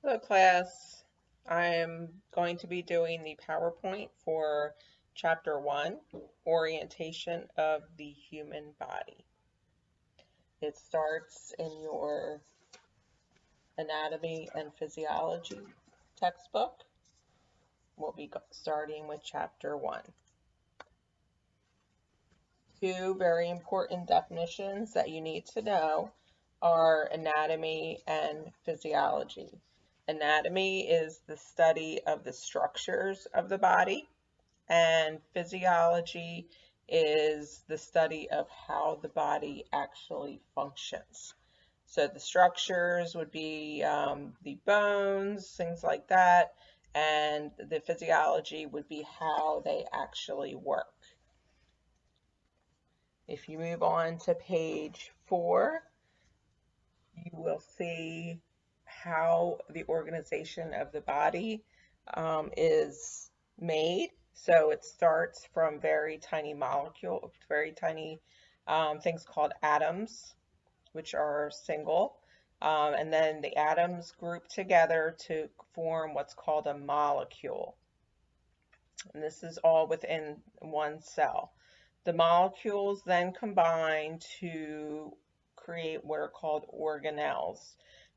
Hello class, I am going to be doing the PowerPoint for Chapter 1, Orientation of the Human Body. It starts in your Anatomy and Physiology textbook. We'll be starting with Chapter 1. Two very important definitions that you need to know are anatomy and physiology. Anatomy is the study of the structures of the body, and physiology is the study of how the body actually functions. So the structures would be the bones, things like that, and the physiology would be how they actually work. If you move on to page 4, you will see how the organization of the body is made. So it starts from very tiny molecules, very tiny things called atoms, which are single. And then the atoms group together to form what's called a molecule. And this is all within one cell. The molecules then combine to create what are called organelles.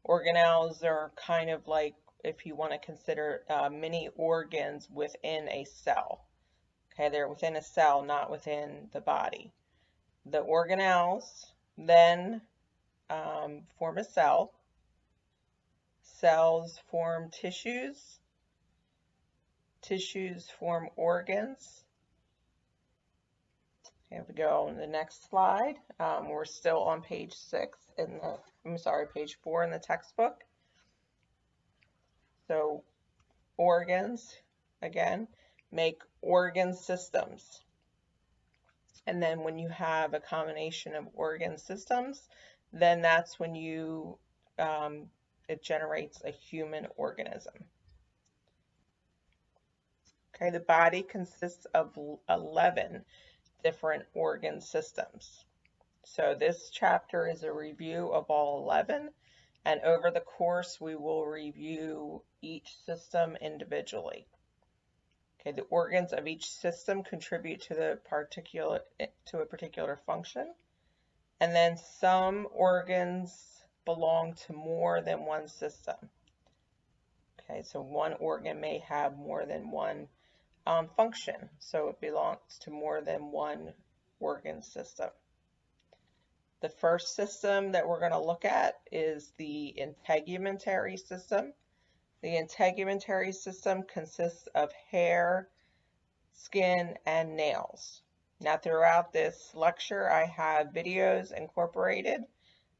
Organelles are kind of like, if you want to consider mini organs within a cell. Okay, they're within a cell, not within the body. The organelles then form a cell. Cells form tissues. Tissues form organs. Here we go on the next slide. We're still on page 6 in the, page 4 in the textbook. So organs, again, make organ systems. And then when you have a combination of organ systems, then that's when you, it generates a human organism. Okay, the body consists of 11 different organ systems. So this chapter is a review of all 11, and over the course we will review each system individually. Okay, the organs of each system contribute to a particular function, and then some organs belong to more than one system. Okay, so one organ may have more than one function, so it belongs to more than one organ system. The first system that we're going to look at is the integumentary system. The integumentary system consists of hair, skin, and nails. Now throughout this lecture I have videos incorporated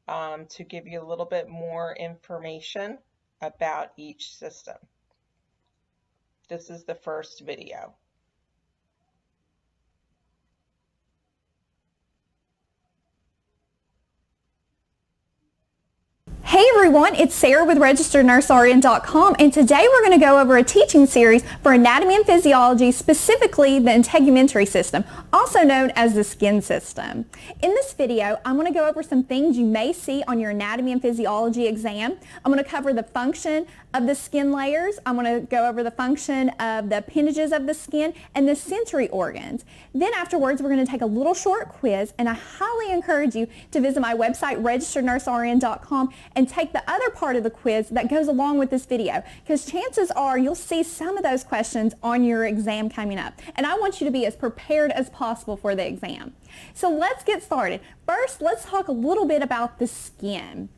to give you a little bit more information about each system. This is the first video. Hey everyone, it's Sarah with RegisteredNurseRN.com, and today we're going to go over a teaching series for anatomy and physiology, specifically the integumentary system, also known as the skin system. In this video, I'm going to go over some things you may see on your anatomy and physiology exam. I'm going to cover the function of the skin layers. I'm going to go over the function of the appendages of the skin and the sensory organs. Then afterwards, we're going to take a little short quiz, and I highly encourage you to visit my website, RegisteredNurseRN.com, and take the other part of the quiz that goes along with this video, because chances are you'll see some of those questions on your exam coming up, and I want you to be as prepared as possible for the exam. So let's get started. First, let's talk a little bit about the skin.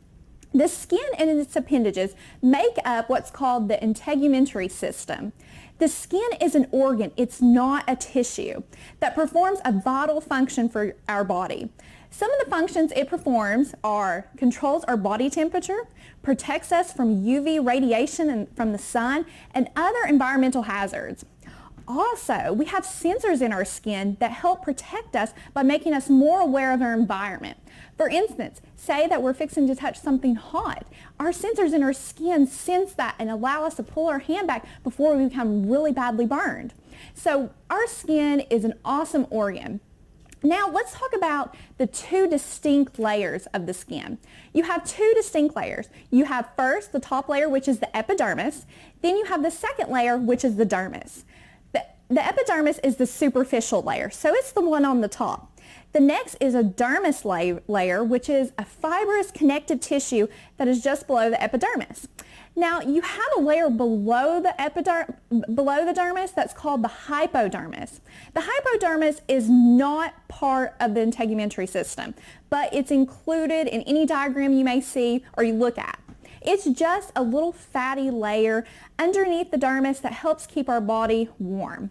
The skin and its appendages make up what's called the integumentary system. The skin is an organ, it's not a tissue, that performs a vital function for our body. Some of the functions it performs are controls our body temperature, protects us from UV radiation from the sun, and other environmental hazards. Also, we have sensors in our skin that help protect us by making us more aware of our environment. For instance, say that we're fixing to touch something hot. Our sensors in our skin sense that and allow us to pull our hand back before we become really badly burned. So our skin is an awesome organ. Now let's talk about the two distinct layers of the skin. You have two distinct layers. You have first the top layer, which is the epidermis. Then you have the second layer, which is the dermis. The epidermis is the superficial layer, so it's the one on the top. The next is a dermis layer, which is a fibrous connective tissue that is just below the epidermis. Now, you have a layer below the dermis that's called the hypodermis. The hypodermis is not part of the integumentary system, but it's included in any diagram you may see or you look at. It's just a little fatty layer underneath the dermis that helps keep our body warm.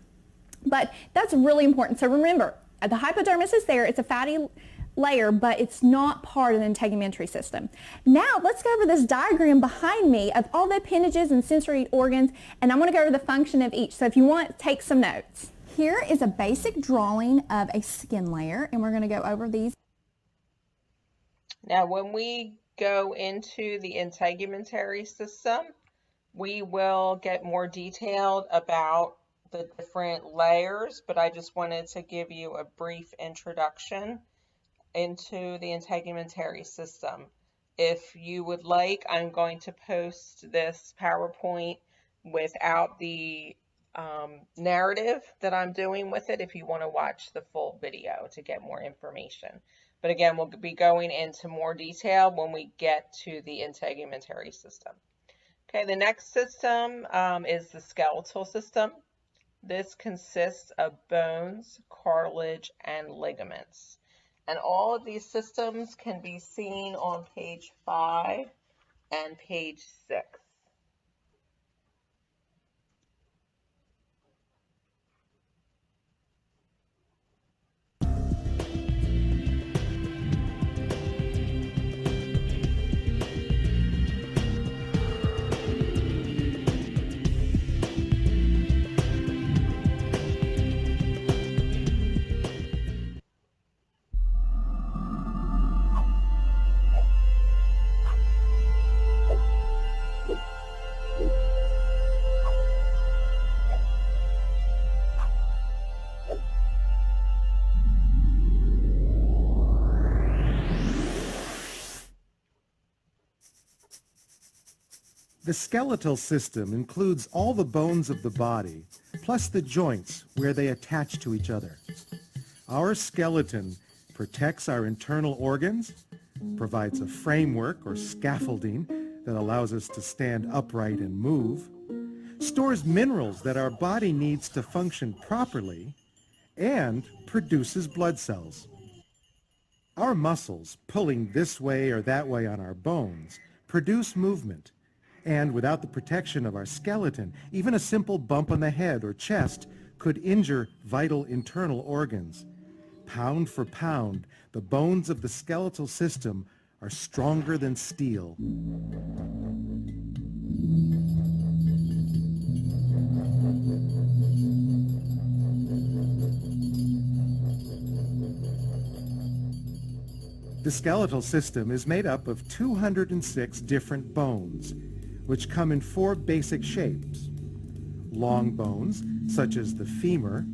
But that's really important. So remember, the hypodermis is there. It's a fatty layer, but it's not part of the integumentary system. Now let's go over this diagram behind me of all the appendages and sensory organs, and I'm going to go over the function of each. So if you want, take some notes. Here is a basic drawing of a skin layer, and we're going to go over these. Now when we go into the integumentary system, we will get more detailed about the different layers, but I just wanted to give you a brief introduction into the integumentary system. If you would like, I'm going to post this PowerPoint without the narrative that I'm doing with it if you want to watch the full video to get more information. But again, we'll be going into more detail when we get to the integumentary system. Okay, the next system is the skeletal system. This consists of bones, cartilage, and ligaments. And all of these systems can be seen on page 5 and page 6. The skeletal system includes all the bones of the body, plus the joints where they attach to each other. Our skeleton protects our internal organs, provides a framework or scaffolding that allows us to stand upright and move, stores minerals that our body needs to function properly, and produces blood cells. Our muscles, pulling this way or that way on our bones, produce movement. And without the protection of our skeleton, even a simple bump on the head or chest could injure vital internal organs. Pound for pound, the bones of the skeletal system are stronger than steel. The skeletal system is made up of 206 different bones, which come in 4 basic shapes. Long bones, such as the femur.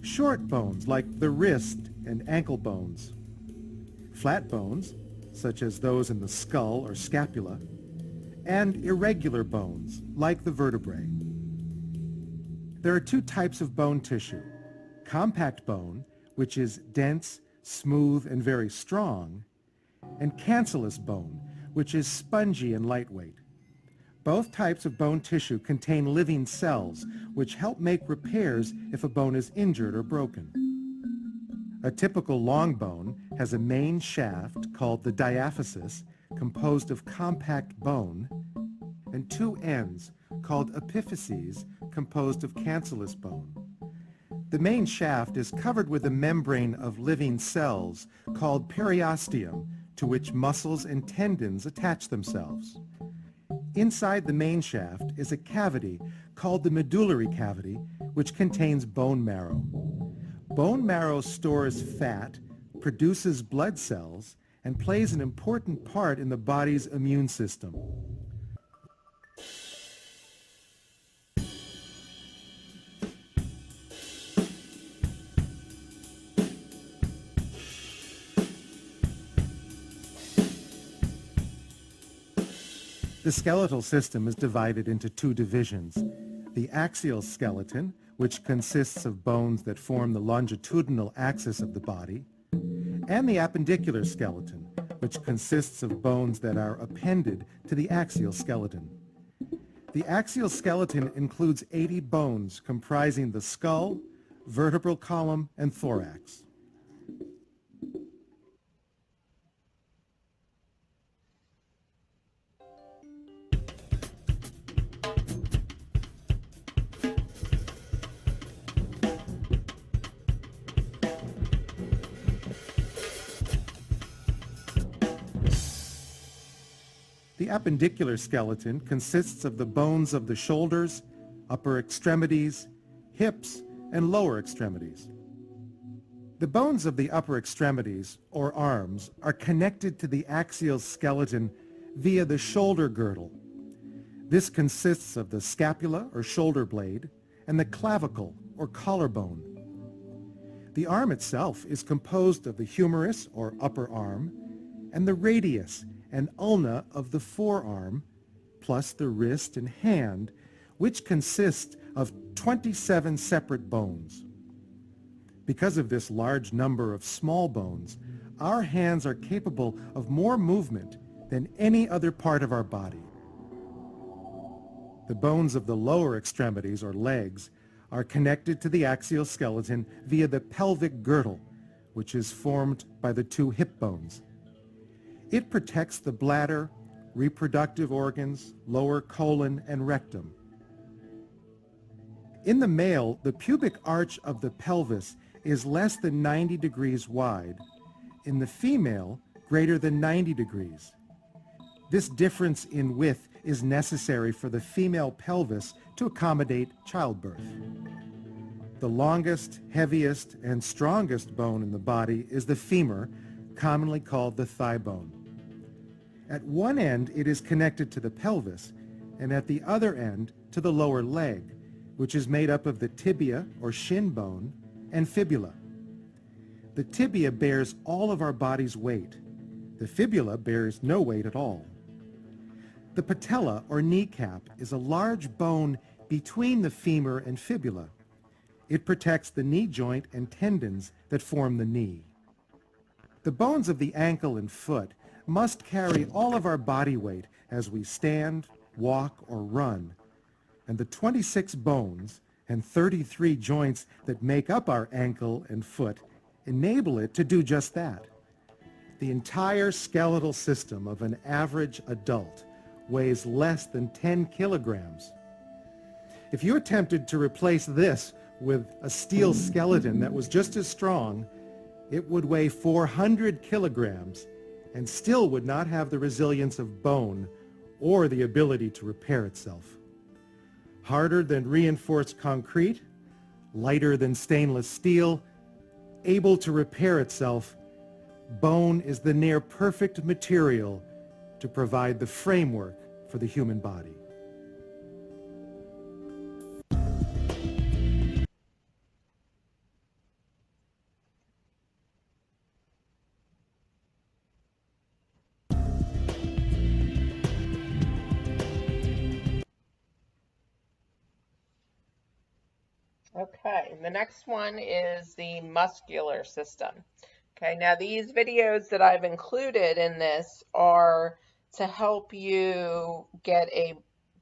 Short bones, like the wrist and ankle bones. Flat bones, such as those in the skull or scapula. And irregular bones, like the vertebrae. There are 2 types of bone tissue. Compact bone, which is dense, smooth, and very strong, and cancellous bone, which is spongy and lightweight. Both types of bone tissue contain living cells, which help make repairs if a bone is injured or broken. A typical long bone has a main shaft called the diaphysis, composed of compact bone, and 2 ends called epiphyses, composed of cancellous bone. The main shaft is covered with a membrane of living cells called periosteum, to which muscles and tendons attach themselves. Inside the main shaft is a cavity called the medullary cavity, which contains bone marrow. Bone marrow stores fat, produces blood cells, and plays an important part in the body's immune system. The skeletal system is divided into two divisions: the axial skeleton, which consists of bones that form the longitudinal axis of the body, and the appendicular skeleton, which consists of bones that are appended to the axial skeleton. The axial skeleton includes 80 bones comprising the skull, vertebral column, and thorax. The appendicular skeleton consists of the bones of the shoulders, upper extremities, hips, and lower extremities. The bones of the upper extremities, or arms, are connected to the axial skeleton via the shoulder girdle. This consists of the scapula, or shoulder blade, and the clavicle, or collarbone. The arm itself is composed of the humerus, or upper arm, and the radius and ulna of the forearm, plus the wrist and hand, which consist of 27 separate bones. Because of this large number of small bones, our hands are capable of more movement than any other part of our body. The bones of the lower extremities, or legs, are connected to the axial skeleton via the pelvic girdle, which is formed by the two hip bones. It protects the bladder, reproductive organs, lower colon, and rectum. In the male, the pubic arch of the pelvis is less than 90 degrees wide. In the female, greater than 90 degrees. This difference in width is necessary for the female pelvis to accommodate childbirth. The longest, heaviest, and strongest bone in the body is the femur, commonly called the thigh bone. At one end, it is connected to the pelvis, and at the other end to the lower leg, which is made up of the tibia, or shin bone, and fibula. The tibia bears all of our body's weight. The fibula bears no weight at all. The patella, or kneecap, is a large bone between the femur and fibula. It protects the knee joint and tendons that form the knee. The bones of the ankle and foot must carry all of our body weight as we stand, walk, or run, and the 26 bones and 33 joints that make up our ankle and foot enable it to do just that. The entire skeletal system of an average adult weighs less than 10 kilograms. If you attempted to replace this with a steel skeleton that was just as strong, it would weigh 400 kilograms and still would not have the resilience of bone or the ability to repair itself. Harder than reinforced concrete, lighter than stainless steel, able to repair itself, bone is the near perfect material to provide the framework for the human body. Okay, the next one is the muscular system. Okay, now these videos that I've included in this are to help you get a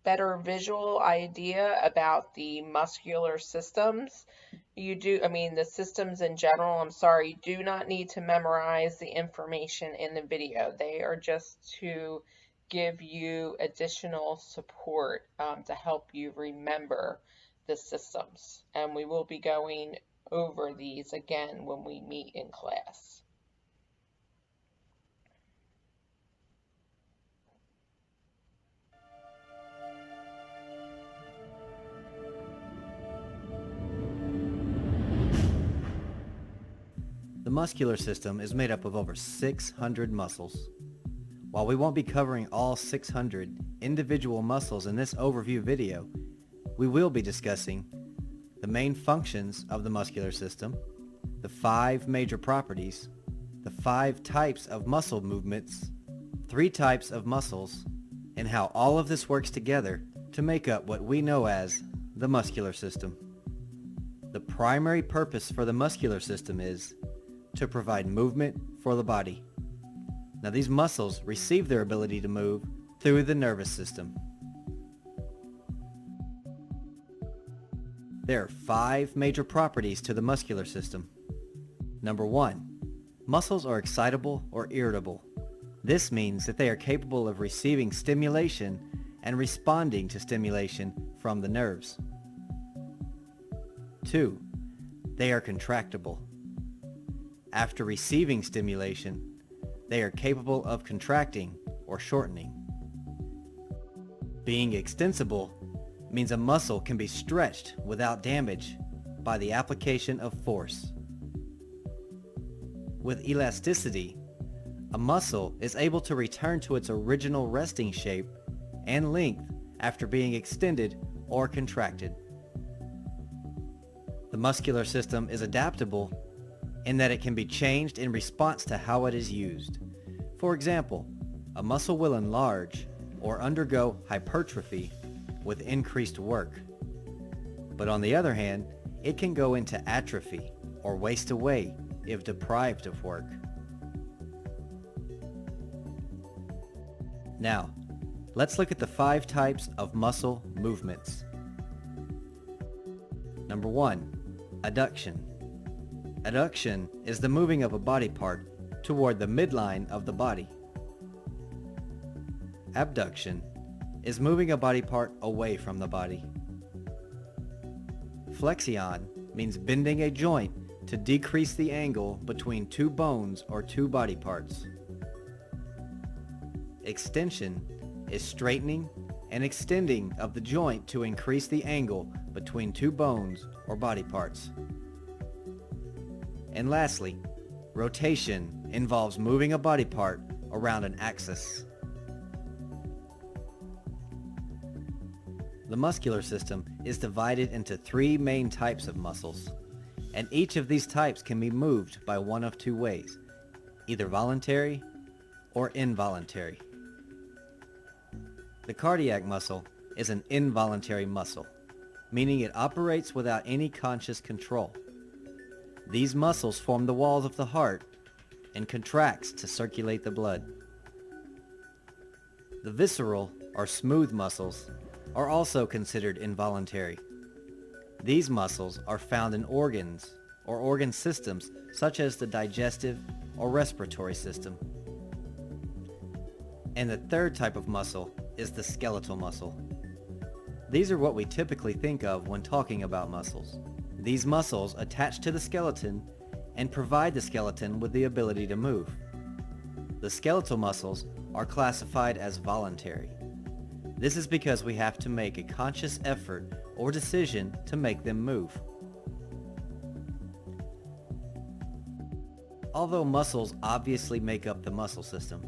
better visual idea about the muscular systems. The systems in general, I'm sorry, you do not need to memorize the information in the video. They are just to give you additional support to help you remember the systems. And we will be going over these again when we meet in class. The muscular system is made up of over 600 muscles. While we won't be covering all 600 individual muscles in this overview video, we will be discussing the main functions of the muscular system, the 5 major properties, the 5 types of muscle movements, 3 types of muscles, and how all of this works together to make up what we know as the muscular system. The primary purpose for the muscular system is to provide movement for the body. Now these muscles receive their ability to move through the nervous system. There are 5 major properties to the muscular system. Number 1, muscles are excitable or irritable. This means that they are capable of receiving stimulation and responding to stimulation from the nerves. 2, they are contractible. After receiving stimulation, they are capable of contracting or shortening. Being extensible means a muscle can be stretched without damage by the application of force. With elasticity, a muscle is able to return to its original resting shape and length after being extended or contracted. The muscular system is adaptable in that it can be changed in response to how it is used. For example, a muscle will enlarge or undergo hypertrophy with increased work. But on the other hand, it can go into atrophy or waste away if deprived of work. Now, let's look at the 5 types of muscle movements. Number 1, adduction. Adduction is the moving of a body part toward the midline of the body. Abduction is moving a body part away from the body. Flexion means bending a joint to decrease the angle between 2 bones or 2 body parts. Extension is straightening and extending of the joint to increase the angle between 2 bones or body parts. And lastly, rotation involves moving a body part around an axis. The muscular system is divided into 3 main types of muscles, and each of these types can be moved by one of 2 ways, either voluntary or involuntary. The cardiac muscle is an involuntary muscle, meaning it operates without any conscious control. These muscles form the walls of the heart and contracts to circulate the blood. The visceral or smooth muscles are also considered involuntary. These muscles are found in organs or organ systems such as the digestive or respiratory system. And the third type of muscle is the skeletal muscle. These are what we typically think of when talking about muscles. These muscles attach to the skeleton and provide the skeleton with the ability to move. The skeletal muscles are classified as voluntary. This is because we have to make a conscious effort or decision to make them move. Although muscles obviously make up the muscle system,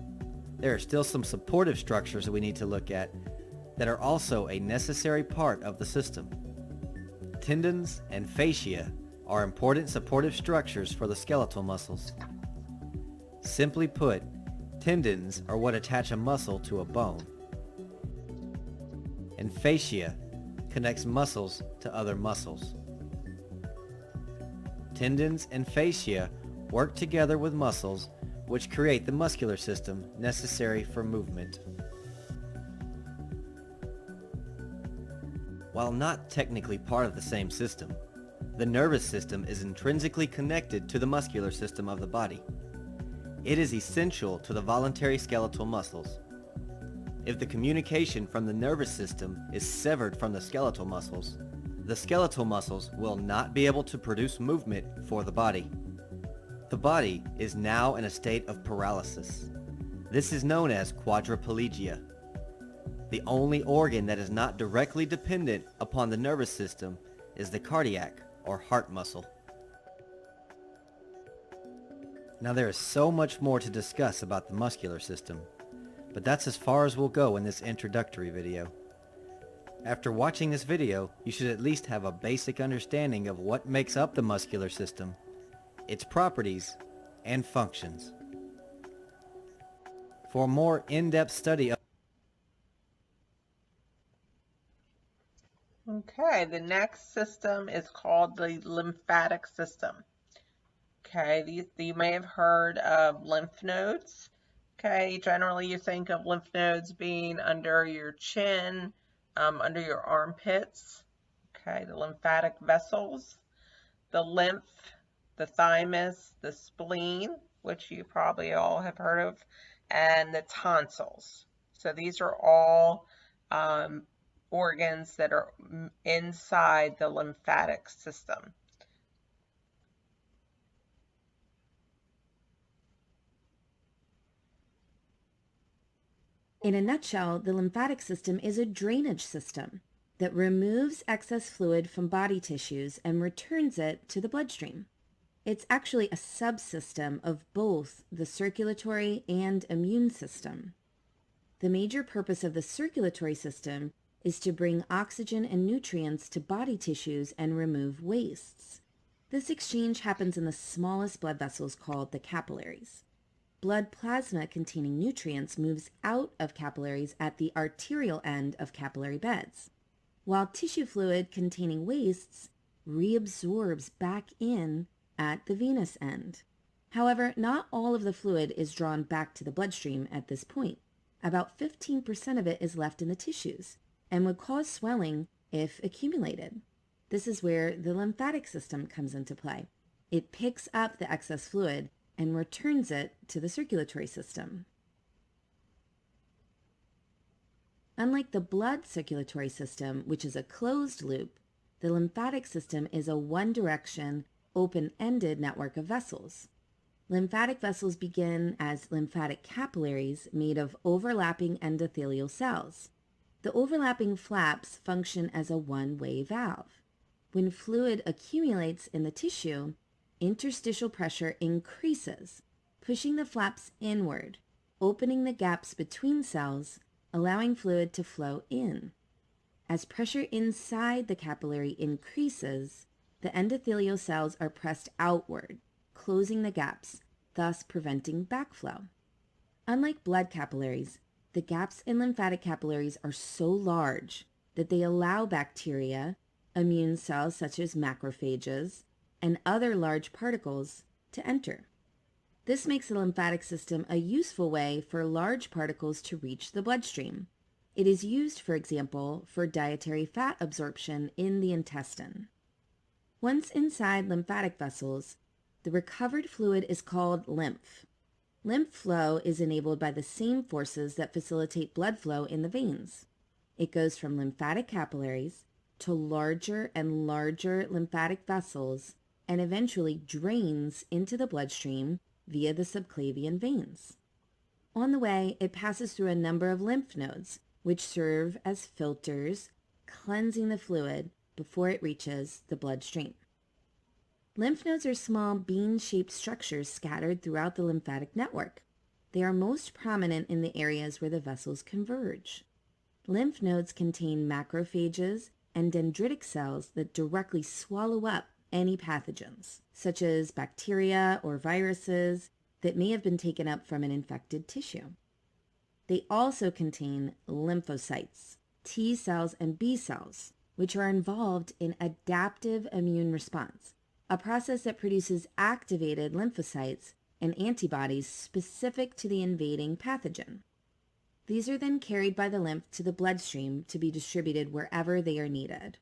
there are still some supportive structures that we need to look at that are also a necessary part of the system. Tendons and fascia are important supportive structures for the skeletal muscles. Simply put, tendons are what attach a muscle to a bone, and fascia connects muscles to other muscles. Tendons and fascia work together with muscles, which create the muscular system necessary for movement. While not technically part of the same system, the nervous system is intrinsically connected to the muscular system of the body. It is essential to the voluntary skeletal muscles. If the communication from the nervous system is severed from the skeletal muscles will not be able to produce movement for the body. The body is now in a state of paralysis. This is known as quadriplegia. The only organ that is not directly dependent upon the nervous system is the cardiac or heart muscle. Now there is so much more to discuss about the muscular system, but that's as far as we'll go in this introductory video. After watching this video, you should at least have a basic understanding of what makes up the muscular system, its properties, and functions. For a more in-depth study of Okay, the next system is called the lymphatic system. Okay, you may have heard of lymph nodes. Okay, generally you think of lymph nodes being under your chin, under your armpits. Okay, the lymphatic vessels, the lymph, the thymus, the spleen, which you probably all have heard of, and the tonsils. So these are all organs that are inside the lymphatic system. In a nutshell, the lymphatic system is a drainage system that removes excess fluid from body tissues and returns it to the bloodstream. It's actually a subsystem of both the circulatory and immune system. The major purpose of the circulatory system is to bring oxygen and nutrients to body tissues and remove wastes. This exchange happens in the smallest blood vessels called the capillaries. Blood plasma containing nutrients moves out of capillaries at the arterial end of capillary beds, while tissue fluid containing wastes reabsorbs back in at the venous end. However, not all of the fluid is drawn back to the bloodstream at this point. About 15% of it is left in the tissues and would cause swelling if accumulated. This is where the lymphatic system comes into play. It picks up the excess fluid and returns it to the circulatory system. Unlike the blood circulatory system, which is a closed loop, the lymphatic system is a one-direction, open-ended network of vessels. Lymphatic vessels begin as lymphatic capillaries made of overlapping endothelial cells. The overlapping flaps function as a one-way valve. When fluid accumulates in the tissue, interstitial pressure increases, pushing the flaps inward, opening the gaps between cells, allowing fluid to flow in. As pressure inside the capillary increases, the endothelial cells are pressed outward, closing the gaps, thus preventing backflow. Unlike blood capillaries, the gaps in lymphatic capillaries are so large that they allow bacteria, immune cells such as macrophages, and other large particles to enter. This makes the lymphatic system a useful way for large particles to reach the bloodstream. It is used, for example, for dietary fat absorption in the intestine. Once inside lymphatic vessels, the recovered fluid is called lymph. Lymph flow is enabled by the same forces that facilitate blood flow in the veins. It goes from lymphatic capillaries to larger and larger lymphatic vessels and eventually drains into the bloodstream via the subclavian veins. On the way, it passes through a number of lymph nodes, which serve as filters, cleansing the fluid before it reaches the bloodstream. Lymph nodes are small bean-shaped structures scattered throughout the lymphatic network. They are most prominent in the areas where the vessels converge. Lymph nodes contain macrophages and dendritic cells that directly swallow up any pathogens, such as bacteria or viruses that may have been taken up from an infected tissue. They also contain lymphocytes, T cells and B cells, which are involved in adaptive immune response, a process that produces activated lymphocytes and antibodies specific to the invading pathogen. These are then carried by the lymph to the bloodstream to be distributed wherever they are needed.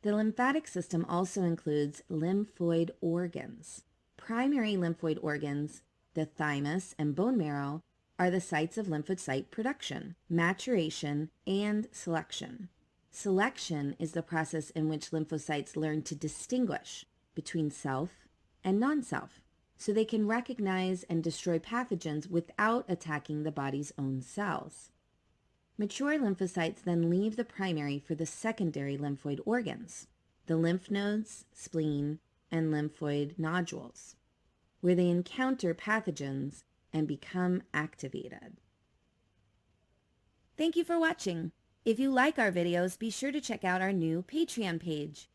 The lymphatic system also includes lymphoid organs. Primary lymphoid organs, the thymus and bone marrow, are the sites of lymphocyte production, maturation, and selection. Selection is the process in which lymphocytes learn to distinguish between self and non-self, so they can recognize and destroy pathogens without attacking the body's own cells. Mature lymphocytes then leave the primary for the secondary lymphoid organs, the lymph nodes, spleen, and lymphoid nodules, where they encounter pathogens and become activated. Thank you for watching. If you like our videos, be sure to check out our new Patreon page.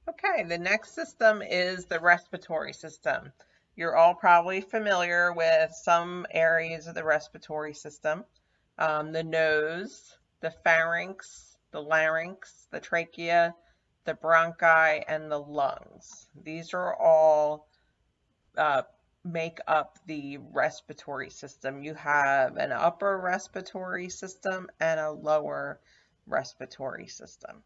Okay, the next system is the respiratory system. You're all probably familiar with some areas of the respiratory system. The nose, the pharynx, the larynx, the trachea, the bronchi, and the lungs. These are all make up the respiratory system. You have an upper respiratory system and a lower respiratory system.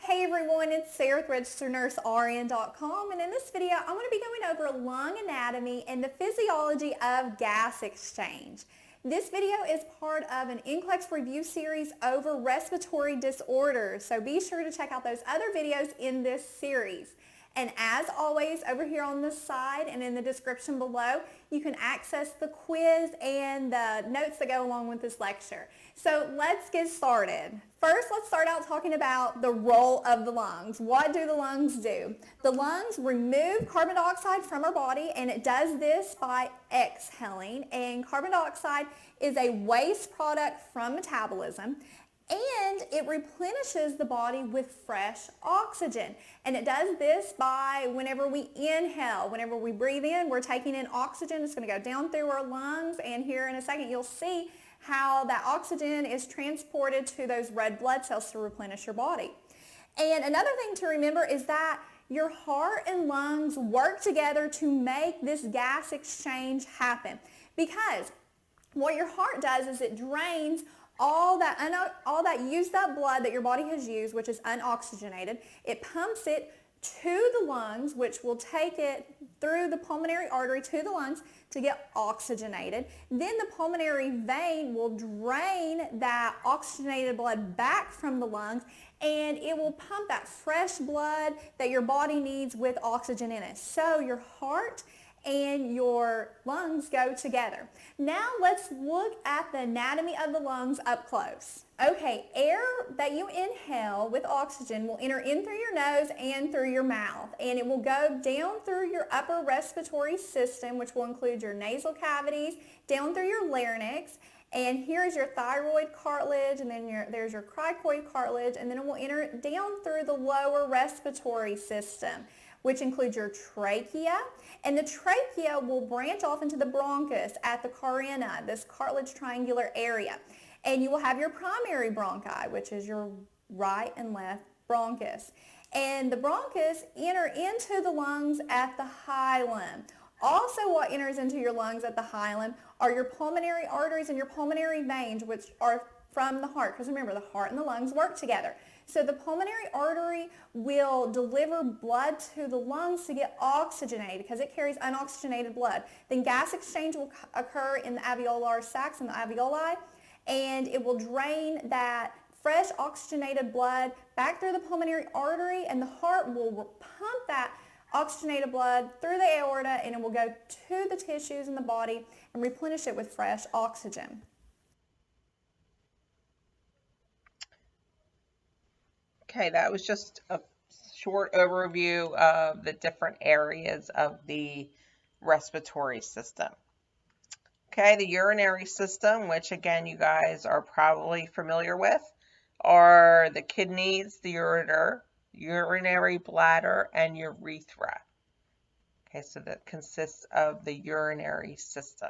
Hey everyone, it's Sarah with RegisteredNurseRN.com, and in this video I'm going to be going over lung anatomy and the physiology of gas exchange. This video is part of an NCLEX review series over respiratory disorders, so be sure to check out those other videos in this series. And as always, over here on the side and in the description below, you can access the quiz and the notes that go along with this lecture. So let's get started. First, let's start out talking about the role of the lungs. What do the lungs do? The lungs remove carbon dioxide from our body, and it does this by exhaling. And carbon dioxide is a waste product from metabolism, and it replenishes the body with fresh oxygen. And it does this by whenever we inhale. Whenever we breathe in, we're taking in oxygen. It's going to go down through our lungs, and here in a second you'll see how that oxygen is transported to those red blood cells to replenish your body. And another thing to remember is that your heart and lungs work together to make this gas exchange happen, because what your heart does is it drains all that used up blood that your body has used, which is unoxygenated. It pumps it to the lungs, which will take it through the pulmonary artery to the lungs to get oxygenated. Then the pulmonary vein will drain that oxygenated blood back from the lungs, and it will pump that fresh blood that your body needs with oxygen in it. So your heart and your lungs go together. Now let's look at the anatomy of the lungs up close. Okay, air that you inhale with oxygen will enter in through your nose and through your mouth, and it will go down through your upper respiratory system, which will include your nasal cavities, down through your larynx, and here's your thyroid cartilage, and then there's your cricoid cartilage, and then it will enter down through the lower respiratory system, which includes your trachea, and the trachea will branch off into the bronchus at the carina, this cartilage triangular area. And you will have your primary bronchi, which is your right and left bronchus. And the bronchus enter into the lungs at the hilum. Also, what enters into your lungs at the hilum are your pulmonary arteries and your pulmonary veins, which are from the heart, because remember, the heart and the lungs work together. So the pulmonary artery will deliver blood to the lungs to get oxygenated because it carries unoxygenated blood. Then gas exchange will occur in the alveolar sacs and the alveoli, and it will drain that fresh oxygenated blood back through the pulmonary artery, and the heart will pump that oxygenated blood through the aorta, and it will go to the tissues in the body and replenish it with fresh oxygen. Okay, that was just a short overview of the different areas of the respiratory system. Okay, the urinary system, which again you guys are probably familiar with, are the kidneys, the ureter, urinary bladder, and urethra. Okay, so that consists of the urinary system.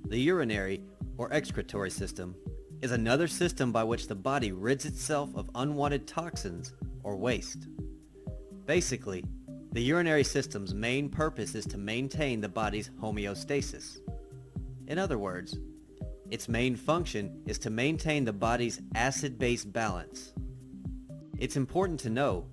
The urinary or excretory system is another system by which the body rids itself of unwanted toxins or waste. Basically, the urinary system's main purpose is to maintain the body's homeostasis. In other words, its main function is to maintain the body's acid-base balance. It's important to know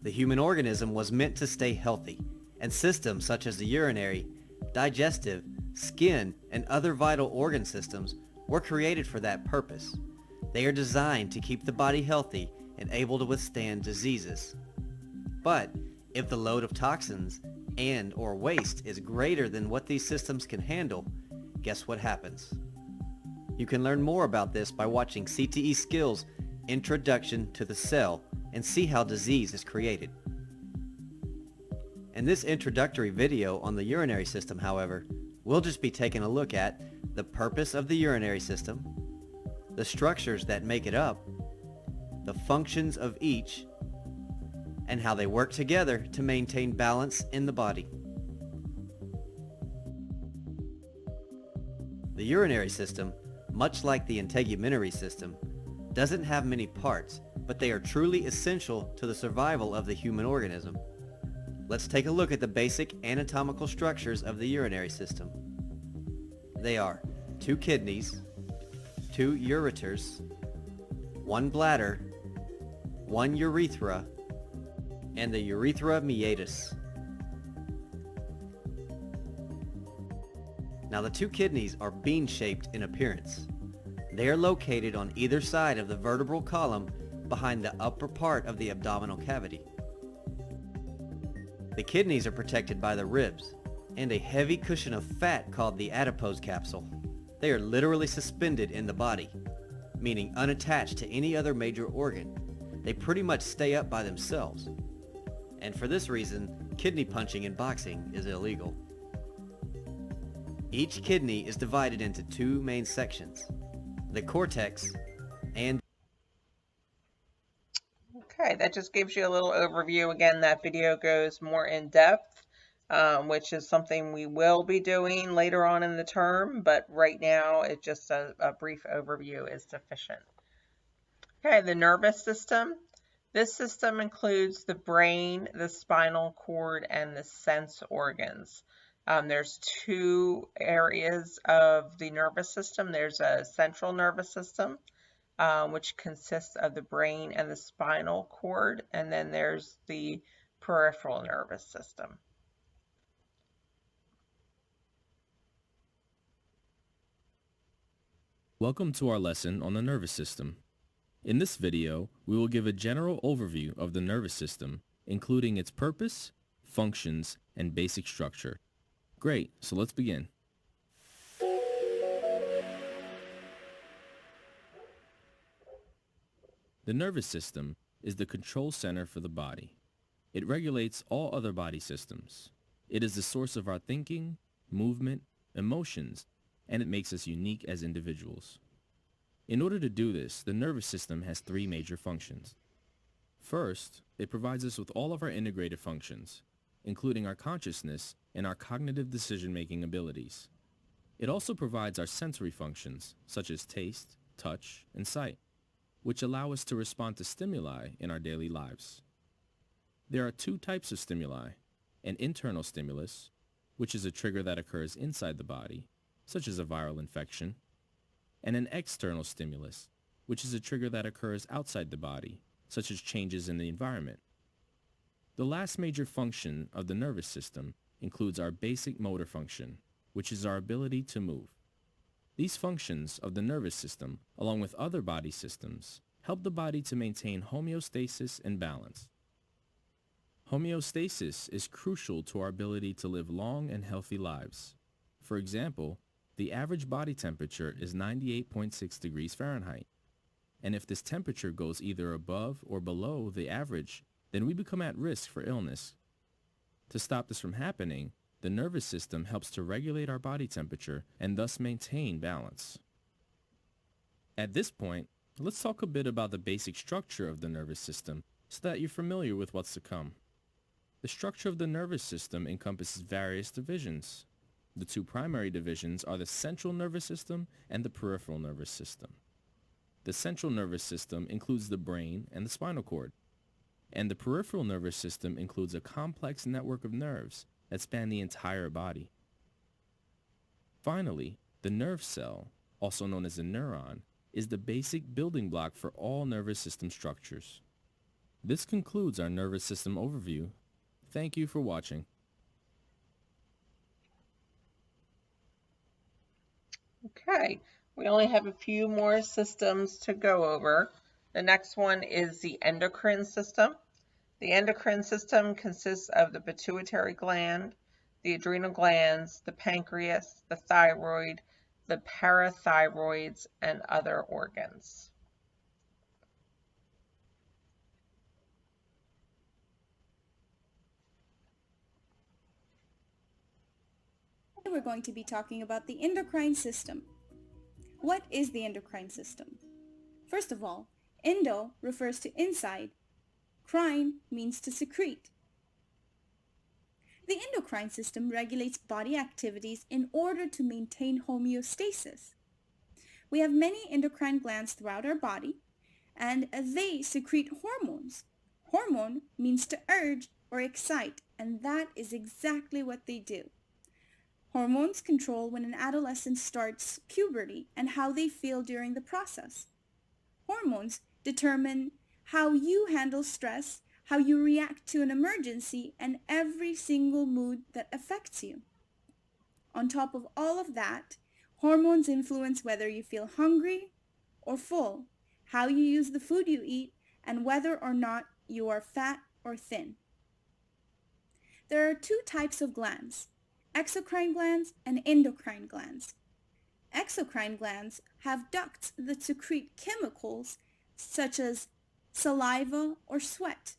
the human organism was meant to stay healthy, and systems such as the urinary, digestive, skin, and other vital organ systems were created for that purpose. They are designed to keep the body healthy and able to withstand diseases. But if the load of toxins and or waste is greater than what these systems can handle, guess what happens? You can learn more about this by watching CTE Skills Introduction to the Cell and see how disease is created. In this introductory video on the urinary system, however, we'll just be taking a look at the purpose of the urinary system, the structures that make it up, the functions of each, and how they work together to maintain balance in the body. The urinary system, much like the integumentary system, doesn't have many parts, but they are truly essential to the survival of the human organism. Let's take a look at the basic anatomical structures of the urinary system. They are 2 kidneys, 2 ureters, 1 bladder, 1 urethra, and the urethra meatus. Now the 2 kidneys are bean-shaped in appearance. They are located on either side of the vertebral column behind the upper part of the abdominal cavity. The kidneys are protected by the ribs and a heavy cushion of fat called the adipose capsule. They are literally suspended in the body, meaning unattached to any other major organ. They pretty much stay up by themselves. And for this reason, kidney punching in boxing is illegal. Each kidney is divided into 2 main sections, the cortex and... Okay, that just gives you a little overview. Again, that video goes more in depth, which is something we will be doing later on in the term, but right now it just a brief overview is sufficient. Okay, the nervous system. This system includes the brain, the spinal cord, and the sense organs. There's 2 areas of the nervous system. There's a central nervous system, which consists of the brain and the spinal cord, and then there's the peripheral nervous system. Welcome to our lesson on the nervous system. In this video, we will give a general overview of the nervous system, including its purpose, functions, and basic structure. Great, so let's begin. The nervous system is the control center for the body. It regulates all other body systems. It is the source of our thinking, movement, emotions, and it makes us unique as individuals. In order to do this, the nervous system has 3 major functions. First, it provides us with all of our integrated functions, including our consciousness and our cognitive decision-making abilities. It also provides our sensory functions, such as taste, touch, and sight, which allow us to respond to stimuli in our daily lives. There are 2 types of stimuli: an internal stimulus, which is a trigger that occurs inside the body, such as a viral infection, and an external stimulus, which is a trigger that occurs outside the body, such as changes in the environment. The last major function of the nervous system includes our basic motor function, which is our ability to move. These functions of the nervous system, along with other body systems, help the body to maintain homeostasis and balance. Homeostasis is crucial to our ability to live long and healthy lives. For example, the average body temperature is 98.6 degrees Fahrenheit. And if this temperature goes either above or below the average, then we become at risk for illness. To stop this from happening, the nervous system helps to regulate our body temperature and thus maintain balance. At this point, let's talk a bit about the basic structure of the nervous system so that you're familiar with what's to come. The structure of the nervous system encompasses various divisions. The 2 primary divisions are the central nervous system and the peripheral nervous system. The central nervous system includes the brain and the spinal cord, and the peripheral nervous system includes a complex network of nerves that span the entire body. Finally, the nerve cell, also known as a neuron, is the basic building block for all nervous system structures. This concludes our nervous system overview. Thank you for watching. Okay, we only have a few more systems to go over. The next one is the endocrine system. The endocrine system consists of the pituitary gland, the adrenal glands, the pancreas, the thyroid, the parathyroids, and other organs. we're going to be talking about the endocrine system. What is the endocrine system? First of all, endo refers to inside. Crine means to secrete. The endocrine system regulates body activities in order to maintain homeostasis. We have many endocrine glands throughout our body, and they secrete hormones. Hormone means to urge or excite, and that is exactly what they do. Hormones control when an adolescent starts puberty and how they feel during the process. Hormones determine how you handle stress, how you react to an emergency, and every single mood that affects you. On top of all of that, hormones influence whether you feel hungry or full, how you use the food you eat, and whether or not you are fat or thin. There are two types of glands, exocrine glands and endocrine glands. Exocrine glands have ducts that secrete chemicals such as saliva or sweat.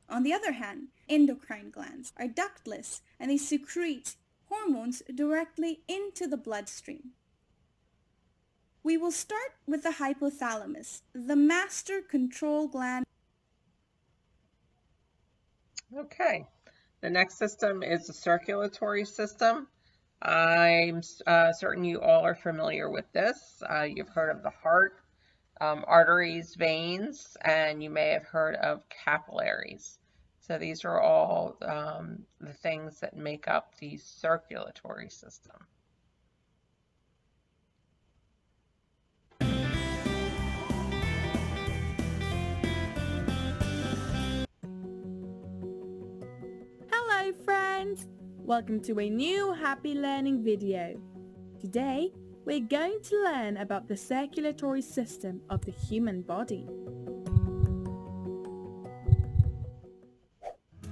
On the other hand, endocrine glands are ductless and they secrete hormones directly into the bloodstream. We will start with the hypothalamus, the master control gland. Okay, the next system is the circulatory system. I'm certain you all are familiar with this. You've heard of the heart, arteries, veins, and you may have heard of capillaries. So these are all the things that make up the circulatory system. Hello friends! Welcome to a new Happy Learning video. Today, we're going to learn about the circulatory system of the human body.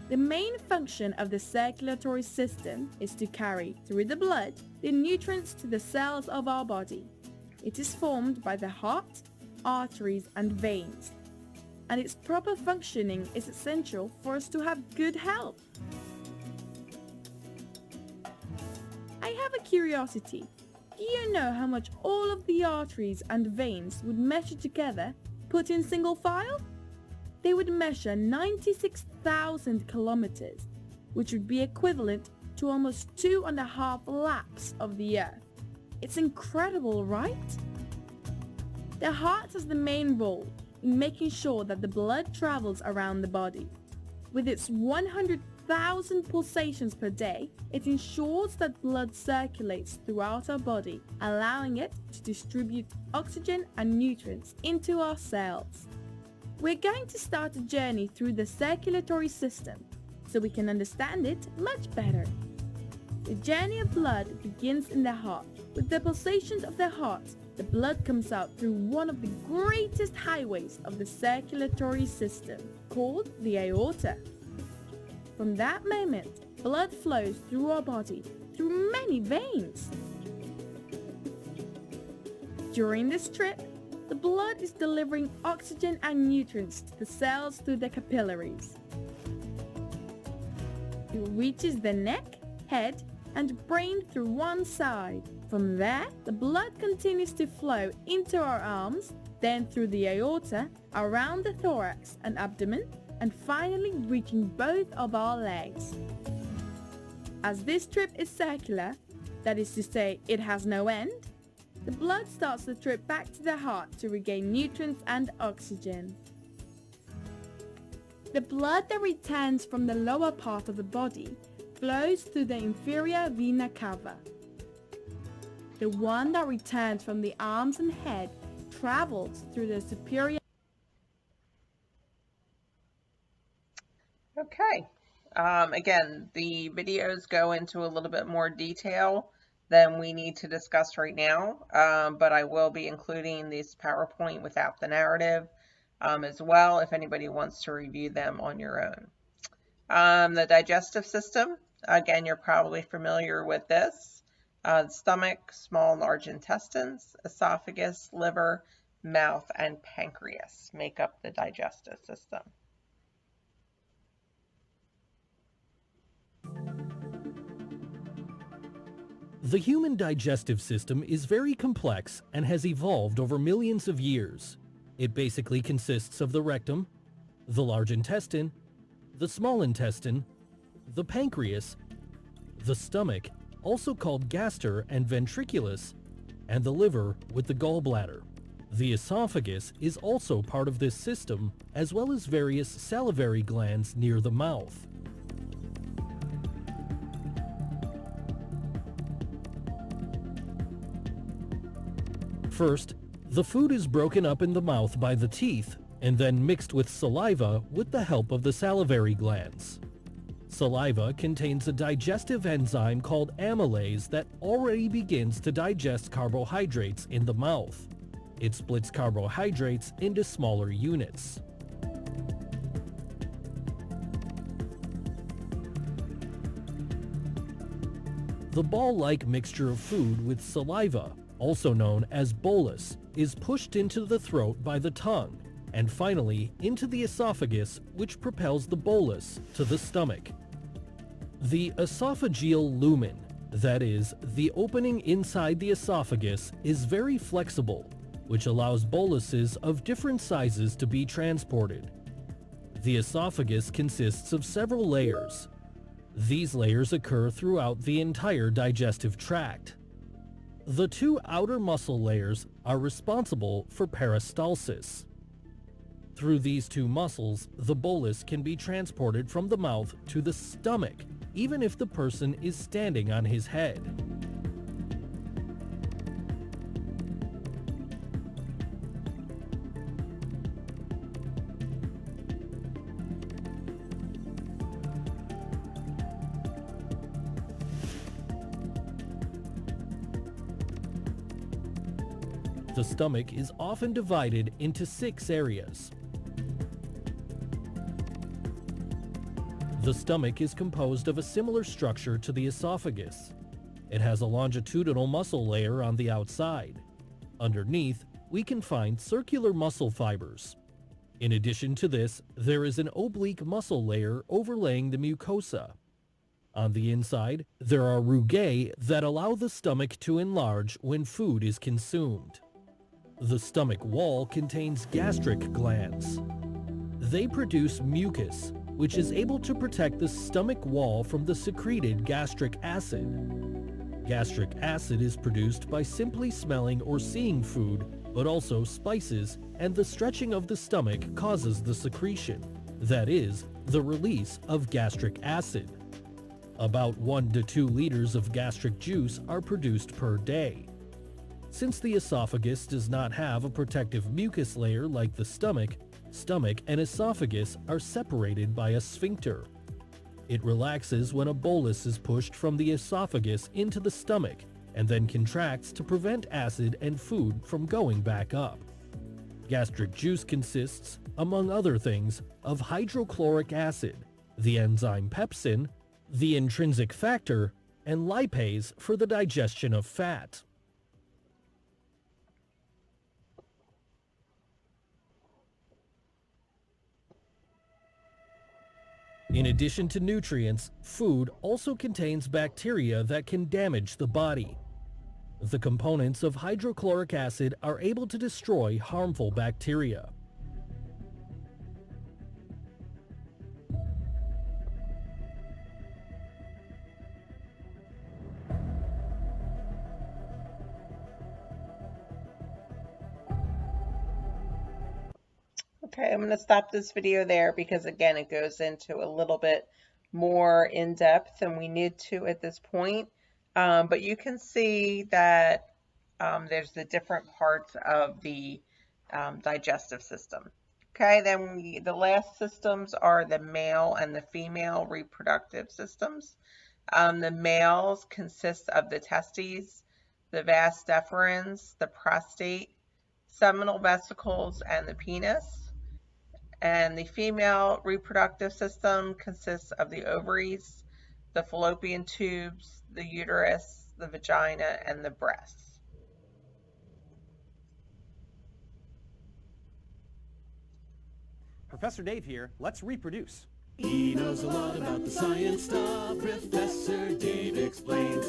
The main function of the circulatory system is to carry through the blood the nutrients to the cells of our body. It is formed by the heart, arteries and veins, and its proper functioning is essential for us to have good health. I have a curiosity. Do you know how much all of the arteries and veins would measure together, put in single file? They would measure 96,000 kilometers, which would be equivalent to almost 2.5 laps of the Earth. It's incredible, right? The heart has the main role in making sure that the blood travels around the body. With its 100,000 pulsations per day, it ensures that blood circulates throughout our body, allowing it to distribute oxygen and nutrients into our cells. We're going to start a journey through the circulatory system so we can understand it much better. The journey of blood begins in the heart. With the pulsations of the heart, the blood comes out through one of the greatest highways of the circulatory system, called the aorta. From that moment, blood flows through our body through many veins. During this trip, the blood is delivering oxygen and nutrients to the cells through the capillaries. It reaches the neck, head, and brain through one side. From there, the blood continues to flow into our arms, then through the aorta, around the thorax and abdomen, and finally reaching both of our legs. As this trip is circular, that is to say, it has no end, the blood starts the trip back to the heart to regain nutrients and oxygen. The blood that returns from the lower part of the body flows through the inferior vena cava. The one that returns from the arms and head travels through the superior. Okay, again, the videos go into a little bit more detail than we need to discuss right now, but I will be including this PowerPoint without the narrative as well if anybody wants to review them on your own. The digestive system, again, you're probably familiar with this. Stomach, small and large intestines, esophagus, liver, mouth, and pancreas make up the digestive system. The human digestive system is very complex and has evolved over millions of years. It basically consists of the rectum, the large intestine, the small intestine, the pancreas, the stomach, also called gaster and ventriculus, and the liver with the gallbladder. The esophagus is also part of this system, as well as various salivary glands near the mouth. First, the food is broken up in the mouth by the teeth and then mixed with saliva with the help of the salivary glands. Saliva contains a digestive enzyme called amylase that already begins to digest carbohydrates in the mouth. It splits carbohydrates into smaller units. The ball-like mixture of food with saliva, also known as bolus, is pushed into the throat by the tongue, and finally into the esophagus, which propels the bolus to the stomach. The esophageal lumen, that is, the opening inside the esophagus, is very flexible, which allows boluses of different sizes to be transported. The esophagus consists of several layers. These layers occur throughout the entire digestive tract. The two outer muscle layers are responsible for peristalsis. Through these two muscles, the bolus can be transported from the mouth to the stomach, even if the person is standing on his head. The stomach is often divided into 6 areas. The stomach is composed of a similar structure to the esophagus. It has a longitudinal muscle layer on the outside. Underneath, we can find circular muscle fibers. In addition to this, there is an oblique muscle layer overlaying the mucosa. On the inside, there are rugae that allow the stomach to enlarge when food is consumed. The stomach wall contains gastric glands. They produce mucus, which is able to protect the stomach wall from the secreted gastric acid. Gastric acid is produced by simply smelling or seeing food, but also spices, and the stretching of the stomach causes the secretion, that is, the release of gastric acid. About 1 to 2 liters of gastric juice are produced per day. Since the esophagus does not have a protective mucus layer like the stomach and esophagus are separated by a sphincter. It relaxes when a bolus is pushed from the esophagus into the stomach and then contracts to prevent acid and food from going back up. Gastric juice consists, among other things, of hydrochloric acid, the enzyme pepsin, the intrinsic factor, and lipase for the digestion of fat. In addition to nutrients, food also contains bacteria that can damage the body. The components of hydrochloric acid are able to destroy harmful bacteria. Okay, I'm going to stop this video there because again it goes into a little bit more in depth than we need to at this point. But you can see that there's the different parts of the digestive system. Okay, then the last systems are the male and the female reproductive systems. The males consist of the testes, the vas deferens, the prostate, seminal vesicles, and the penis. And the female reproductive system consists of the ovaries, the fallopian tubes, the uterus, the vagina, and the breasts. Professor Dave here. Let's reproduce. He knows a lot about the science stuff. Professor Dave explains.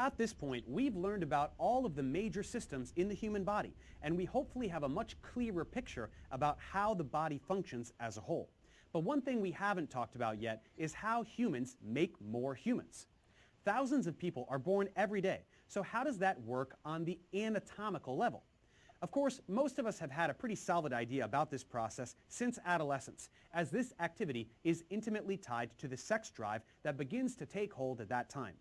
At this point, we've learned about all of the major systems in the human body, and we hopefully have a much clearer picture about how the body functions as a whole. But one thing we haven't talked about yet is how humans make more humans. Thousands of people are born every day, so how does that work on the anatomical level? Of course, most of us have had a pretty solid idea about this process since adolescence, as this activity is intimately tied to the sex drive that begins to take hold at that time.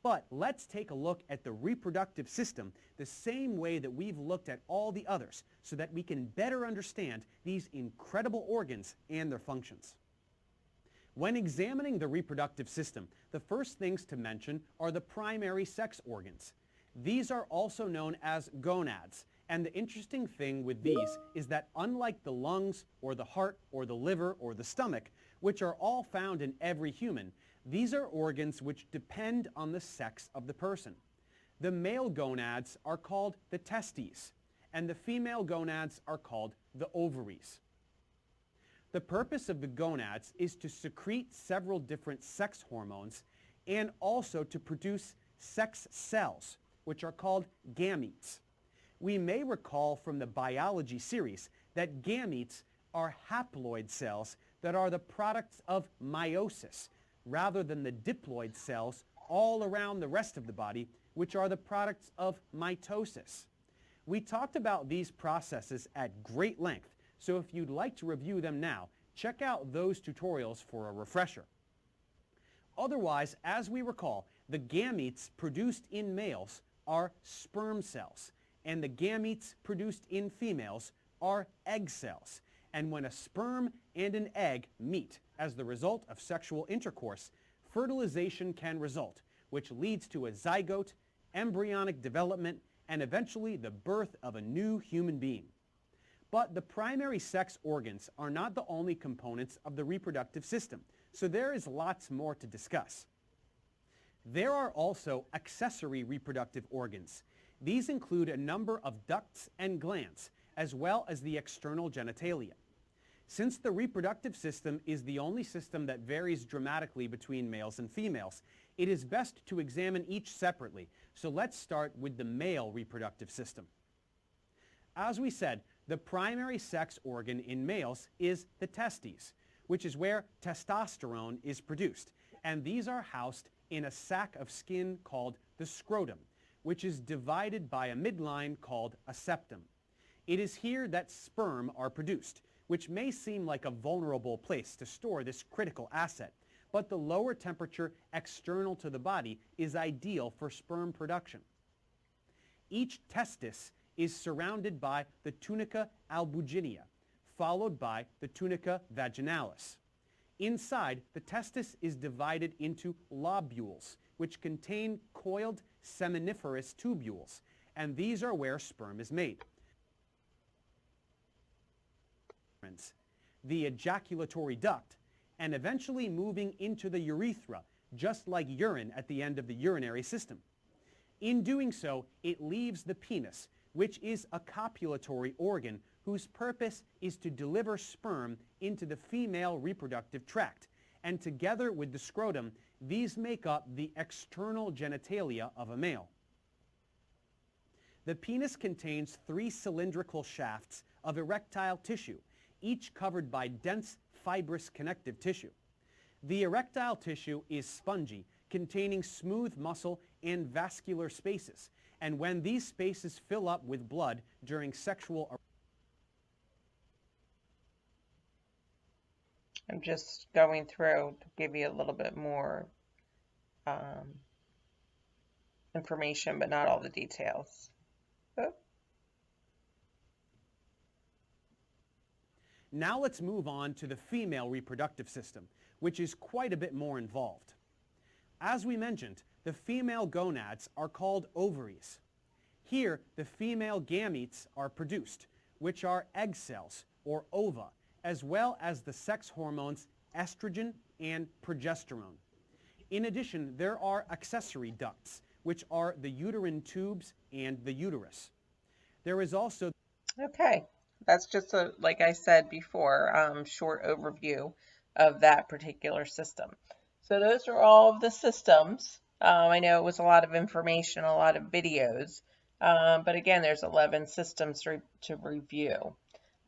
But let's take a look at the reproductive system the same way that we've looked at all the others, so that we can better understand these incredible organs and their functions. When examining the reproductive system, the first things to mention are the primary sex organs. These are also known as gonads, and the interesting thing with these is that unlike the lungs or the heart or the liver or the stomach, which are all found in every human, these are organs which depend on the sex of the person. The male gonads are called the testes, and the female gonads are called the ovaries. The purpose of the gonads is to secrete several different sex hormones and also to produce sex cells, which are called gametes. We may recall from the biology series that gametes are haploid cells that are the products of meiosis, rather than the diploid cells all around the rest of the body, which are the products of mitosis. We talked about these processes at great length, so if you'd like to review them now, check out those tutorials for a refresher. Otherwise, as we recall, the gametes produced in males are sperm cells, and the gametes produced in females are egg cells. And when a sperm and an egg meet as the result of sexual intercourse, fertilization can result, which leads to a zygote, embryonic development, and eventually the birth of a new human being. But the primary sex organs are not the only components of the reproductive system, so there is lots more to discuss. There are also accessory reproductive organs. These include a number of ducts and glands, as well as the external genitalia. Since the reproductive system is the only system that varies dramatically between males and females, it is best to examine each separately, so let's start with the male reproductive system. As we said, the primary sex organ in males is the testes, which is where testosterone is produced, and these are housed in a sac of skin called the scrotum, which is divided by a midline called a septum. It is here that sperm are produced, which may seem like a vulnerable place to store this critical asset, but the lower temperature external to the body is ideal for sperm production. Each testis is surrounded by the tunica albuginea, followed by the tunica vaginalis. Inside, the testis is divided into lobules, which contain coiled seminiferous tubules, and these are where sperm is made. The ejaculatory duct, and eventually moving into the urethra, just like urine at the end of the urinary system. In doing so, it leaves the penis, which is a copulatory organ whose purpose is to deliver sperm into the female reproductive tract, and together with the scrotum, these make up the external genitalia of a male. The penis contains 3 cylindrical shafts of erectile tissue, each covered by dense fibrous connective tissue. The erectile tissue is spongy, containing smooth muscle and vascular spaces, and when these spaces fill up with blood during sexual... I'm just going through to give you a little bit more information, but not all the details. Oh. Now let's move on to the female reproductive system, which is quite a bit more involved. As we mentioned, the female gonads are called ovaries. Here, the female gametes are produced, which are egg cells, or ova, as well as the sex hormones estrogen and progesterone. In addition, there are accessory ducts, which are the uterine tubes and the uterus. There is also... Okay. That's just a, like I said before, short overview of that particular system. So those are all of the systems I know it was a lot of information, a lot of videos, but again, there's 11 systems to review.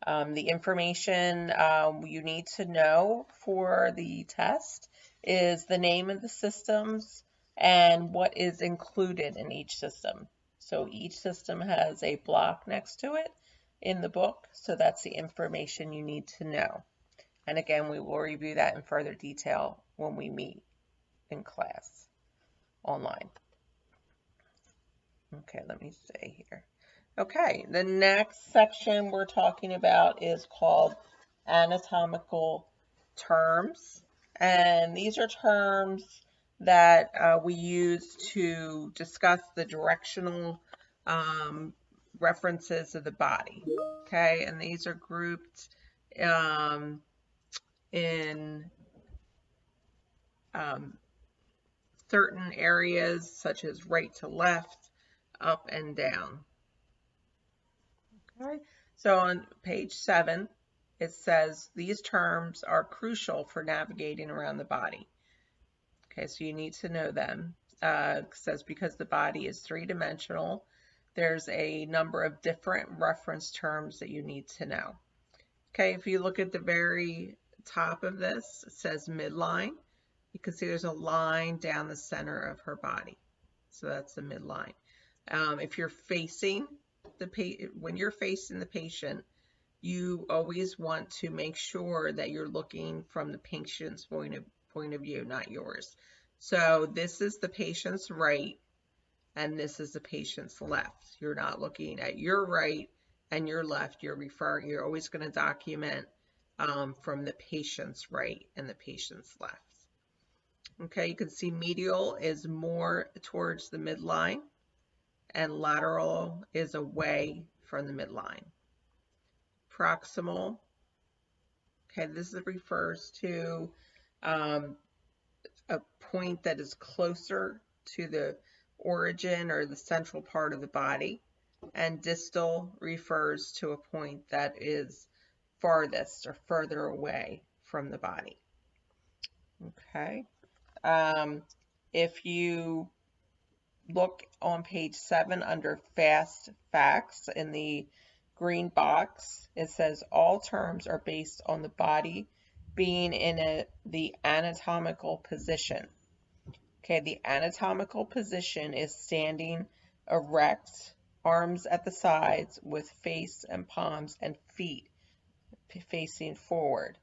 The information you need to know for the test is the name of the systems and what is included in each system. So each system has a block next to it in the book, so that's the information you need to know. And again, we will review that in further detail when we meet in class online. Okay, let me see here. Okay, the next section we're talking about is called anatomical terms. And these are terms that we use to discuss the directional references of the body. Okay, and these are grouped in certain areas such as right to left, up and down. Okay, so on page 7, it says these terms are crucial for navigating around the body. Okay, so you need to know them. It says because the body is three-dimensional, there's a number of different reference terms that you need to know. Okay, if you look at the very top of this, it says midline. You can see there's a line down the center of her body. So that's the midline. If you're facing when you're facing the patient, you always want to make sure that you're looking from the patient's point of view, not yours. So this is the patient's right, and this is the patient's left. You're not looking at your right and your left. You're always going to document from the patient's right and the patient's left. Okay, you can see medial is more towards the midline, and lateral is away from the midline. Proximal, okay, this refers to a point that is closer to the origin or the central part of the body, and distal refers to a point that is farthest or further away from the body. Okay, if you look on page 7 under fast facts in the green box, it says all terms are based on the body being in the anatomical position. Okay, the anatomical position is standing erect, arms at the sides with face and palms and feet facing forward.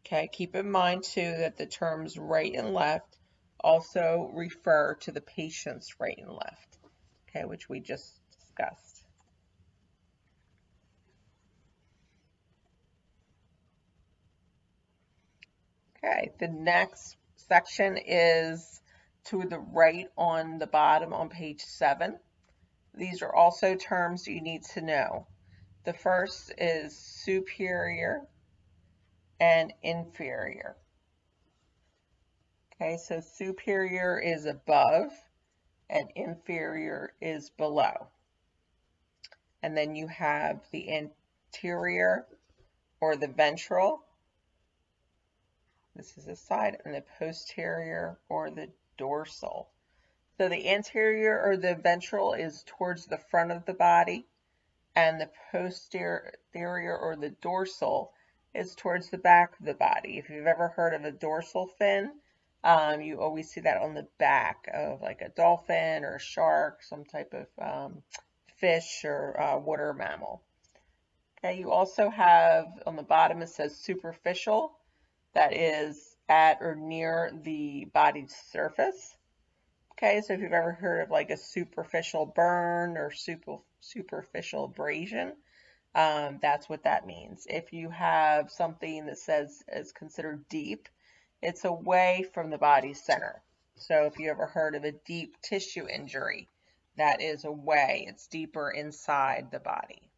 Okay, keep in mind too that the terms right and left also refer to the patient's right and left, okay, which we just discussed. Okay, the next section is to the right on the bottom on page 7. These are also terms you need to know. The first is superior and inferior. Okay, so superior is above and inferior is below. And then you have the anterior or the ventral. This is the side, and the posterior or the dorsal. So the anterior or the ventral is towards the front of the body, and the posterior or the dorsal is towards the back of the body. If you've ever heard of a dorsal fin, you always see that on the back of like a dolphin or a shark, some type of fish or water mammal. Okay, you also have on the bottom it says superficial, that is at or near the body's surface. Okay, so if you've ever heard of like a superficial burn or superficial abrasion, that's what that means. If you have something that says is considered deep, it's away from the body's center. So if you ever heard of a deep tissue injury, that is away. It's deeper inside the body.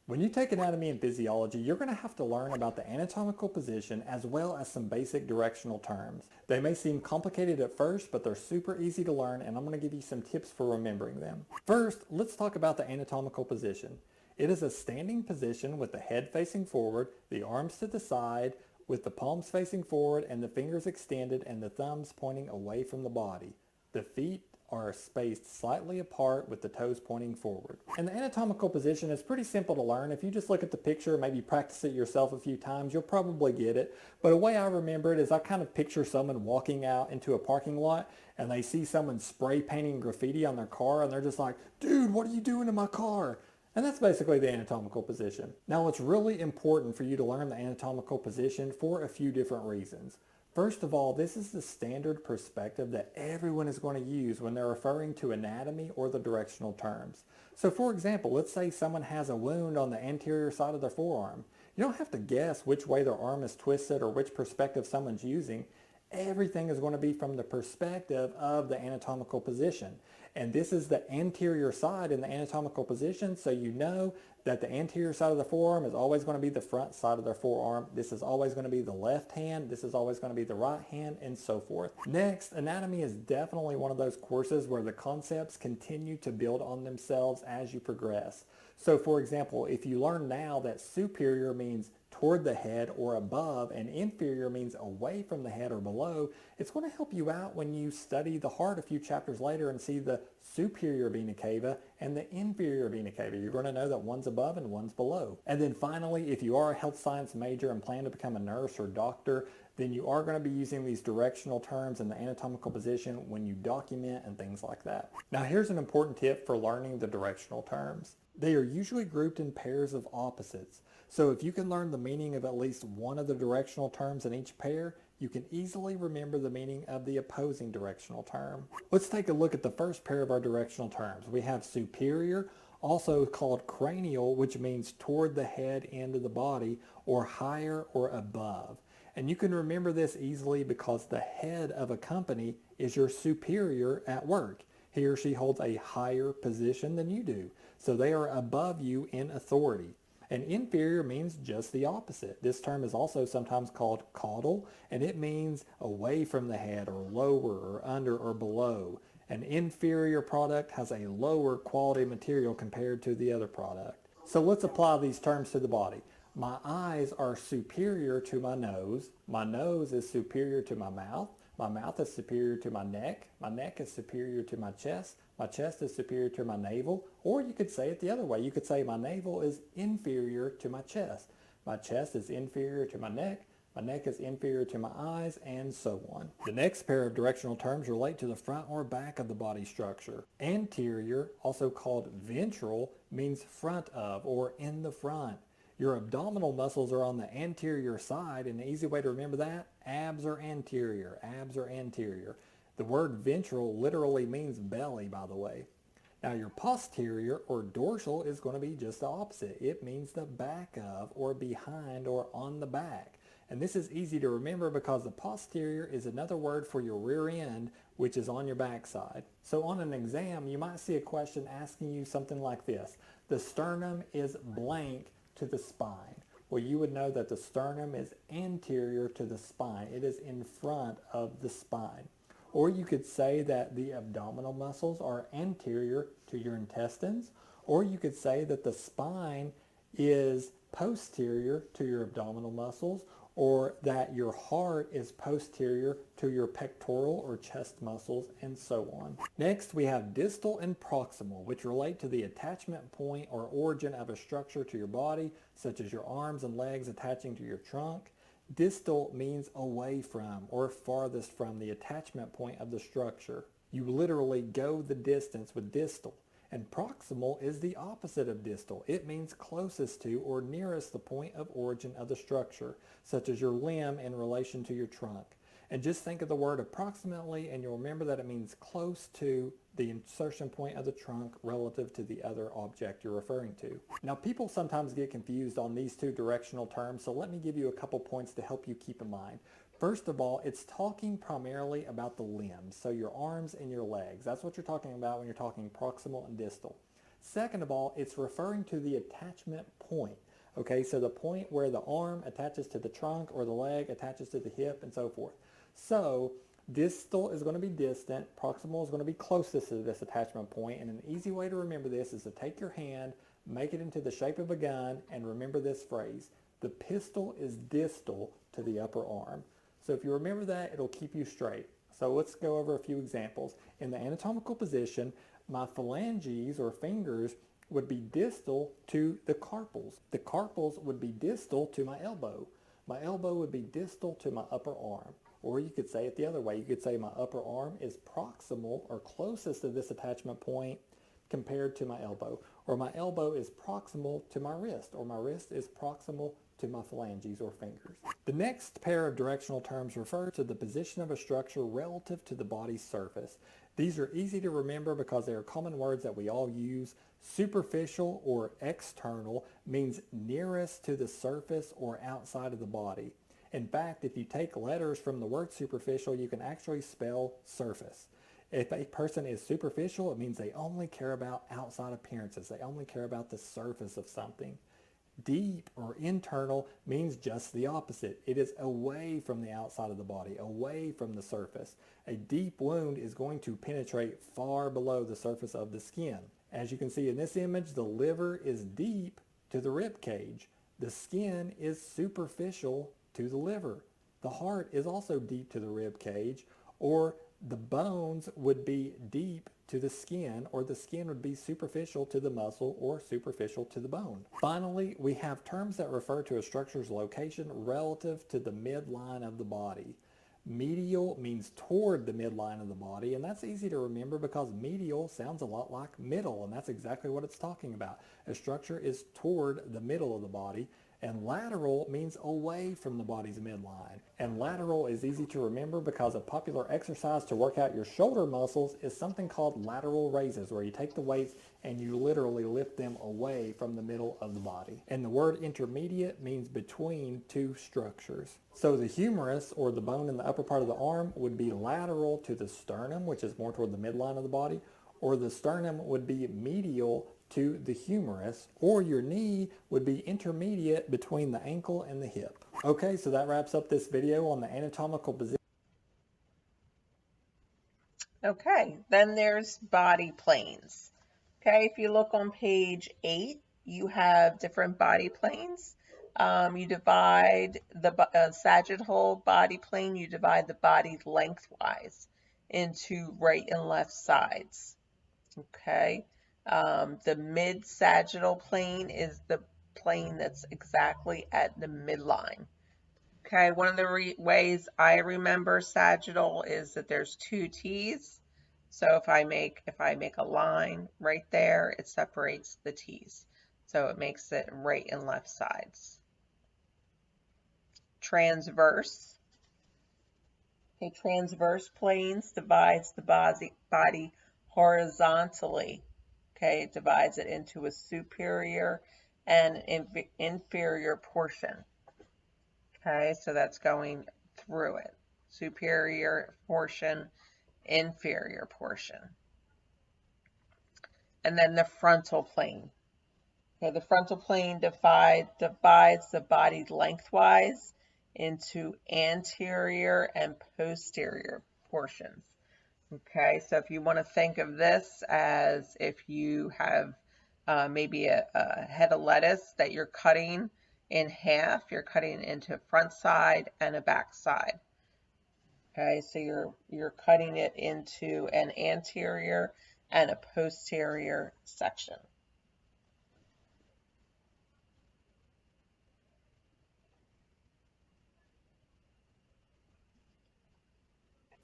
When you take anatomy and physiology, you're going to have to learn about the anatomical position as well as some basic directional terms. They may seem complicated at first, but they're super easy to learn, and I'm going to give you some tips for remembering them. First, let's talk about the anatomical position. It is a standing position with the head facing forward, the arms to the side, with the palms facing forward and the fingers extended and the thumbs pointing away from the body. The feet are spaced slightly apart with the toes pointing forward. And the anatomical position is pretty simple to learn. If you just look at the picture, maybe practice it yourself a few times, you'll probably get it. But a way I remember it is I kind of picture someone walking out into a parking lot and they see someone spray painting graffiti on their car and they're just like, dude, what are you doing to my car? And that's basically the anatomical position. Now it's really important for you to learn the anatomical position for a few different reasons. First of all, this is the standard perspective that everyone is going to use when they're referring to anatomy or the directional terms. So for example, let's say someone has a wound on the anterior side of their forearm. You don't have to guess which way their arm is twisted or which perspective someone's using. Everything is going to be from the perspective of the anatomical position. And this is the anterior side in the anatomical position, so you know that the anterior side of the forearm is always going to be the front side of their forearm. This is always going to be the left hand. This is always going to be the right hand, and so forth. Next, anatomy is definitely one of those courses where the concepts continue to build on themselves as you progress. So for example, if you learn now that superior means toward the head or above and inferior means away from the head or below, it's going to help you out when you study the heart a few chapters later and see the superior vena cava and the inferior vena cava. You're going to know that one's above and one's below. And then finally, if you are a health science major and plan to become a nurse or doctor, then you are going to be using these directional terms in the anatomical position when you document and things like that. Now here's an important tip for learning the directional terms. They are usually grouped in pairs of opposites. So if you can learn the meaning of at least one of the directional terms in each pair, you can easily remember the meaning of the opposing directional term. Let's take a look at the first pair of our directional terms. We have superior, also called cranial, which means toward the head end of the body, or higher or above. And you can remember this easily because the head of a company is your superior at work. He or she holds a higher position than you do, so they are above you in authority. And inferior means just the opposite. This term is also sometimes called caudal, and it means away from the head or lower or under or below. An inferior product has a lower quality material compared to the other product. So let's apply these terms to the body. My eyes are superior to my nose is superior to my mouth is superior to my neck is superior to my chest is superior to my navel, or you could say it the other way. You could say my navel is inferior to my chest is inferior to my neck is inferior to my eyes, and so on. The next pair of directional terms relate to the front or back of the body structure. Anterior, also called ventral, means front of or in the front. Your abdominal muscles are on the anterior side, and the easy way to remember that, abs are anterior. The word ventral literally means belly, by the way. Now your posterior or dorsal is going to be just the opposite. It means the back of or behind or on the back. And this is easy to remember because the posterior is another word for your rear end, which is on your backside. So on an exam, you might see a question asking you something like this. The sternum is blank to the spine. Well, you would know that the sternum is anterior to the spine. It is in front of the spine. Or you could say that the abdominal muscles are anterior to your intestines. Or you could say that the spine is posterior to your abdominal muscles, or that your heart is posterior to your pectoral or chest muscles, and so on. Next, we have distal and proximal, which relate to the attachment point or origin of a structure to your body, such as your arms and legs attaching to your trunk. Distal means away from or farthest from the attachment point of the structure. You literally go the distance with distal. And proximal is the opposite of distal. It means closest to or nearest the point of origin of the structure, such as your limb in relation to your trunk. And just think of the word approximately, and you'll remember that it means close to the insertion point of the trunk relative to the other object you're referring to. Now, people sometimes get confused on these two directional terms, so let me give you a couple points to help you keep in mind. First of all, it's talking primarily about the limbs, so your arms and your legs. That's what you're talking about when you're talking proximal and distal. Second of all, it's referring to the attachment point. Okay, so the point where the arm attaches to the trunk or the leg attaches to the hip and so forth. So distal is going to be distant, proximal is going to be closest to this attachment point, and an easy way to remember this is to take your hand, make it into the shape of a gun, and remember this phrase. The pistil is distal to the upper arm. So if you remember that, it'll keep you straight. So let's go over a few examples. In the anatomical position, my phalanges or fingers would be distal to the carpals. The carpals would be distal to my elbow. My elbow would be distal to my upper arm. Or you could say it the other way. You could say my upper arm is proximal or closest to this attachment point compared to my elbow. Or my elbow is proximal to my wrist. Or my wrist is proximal to my phalanges or fingers. The next pair of directional terms refer to the position of a structure relative to the body's surface. These are easy to remember because they are common words that we all use. Superficial or external means nearest to the surface or outside of the body. In fact, if you take letters from the word superficial, you can actually spell surface. If a person is superficial, it means they only care about outside appearances. They only care about the surface of something. Deep or internal means just the opposite. It is away from the outside of the body, away from the surface. A deep wound is going to penetrate far below the surface of the skin. As you can see in this image, the liver is deep to the rib cage. The skin is superficial to the liver. The heart is also deep to the rib cage, or the bones would be deep to the skin, or the skin would be superficial to the muscle or superficial to the bone. Finally, we have terms that refer to a structure's location relative to the midline of the body. Medial means toward the midline of the body, and that's easy to remember because medial sounds a lot like middle, and that's exactly what it's talking about. A structure is toward the middle of the body, and lateral means away from the body's midline. And lateral is easy to remember because a popular exercise to work out your shoulder muscles is something called lateral raises, where you take the weights and you literally lift them away from the middle of the body. And the word intermediate means between two structures. So the humerus, or the bone in the upper part of the arm, would be lateral to the sternum, which is more toward the midline of the body, or the sternum would be medial to the humerus, or your knee would be intermediate between the ankle and the hip. Okay, so that wraps up this video on the anatomical position. Okay, then there's body planes. Okay, if you look on page 8, you have different body planes. You divide the sagittal body plane, you divide the body lengthwise into right and left sides. Okay. The mid-sagittal plane is the plane that's exactly at the midline. Okay, one of the ways I remember sagittal is that there's two T's. So if I make a line right there, it separates the T's. So it makes it right and left sides. Transverse. Okay, transverse planes divides the body horizontally. Okay, it divides it into a superior and inferior portion. Okay, so that's going through it. Superior portion, inferior portion. And then the frontal plane. Okay, the frontal plane divides the body lengthwise into anterior and posterior portions. Okay, so if you want to think of this as if you have maybe a head of lettuce that you're cutting in half, you're cutting into front side and a back side. Okay, so you're cutting it into an anterior and a posterior section.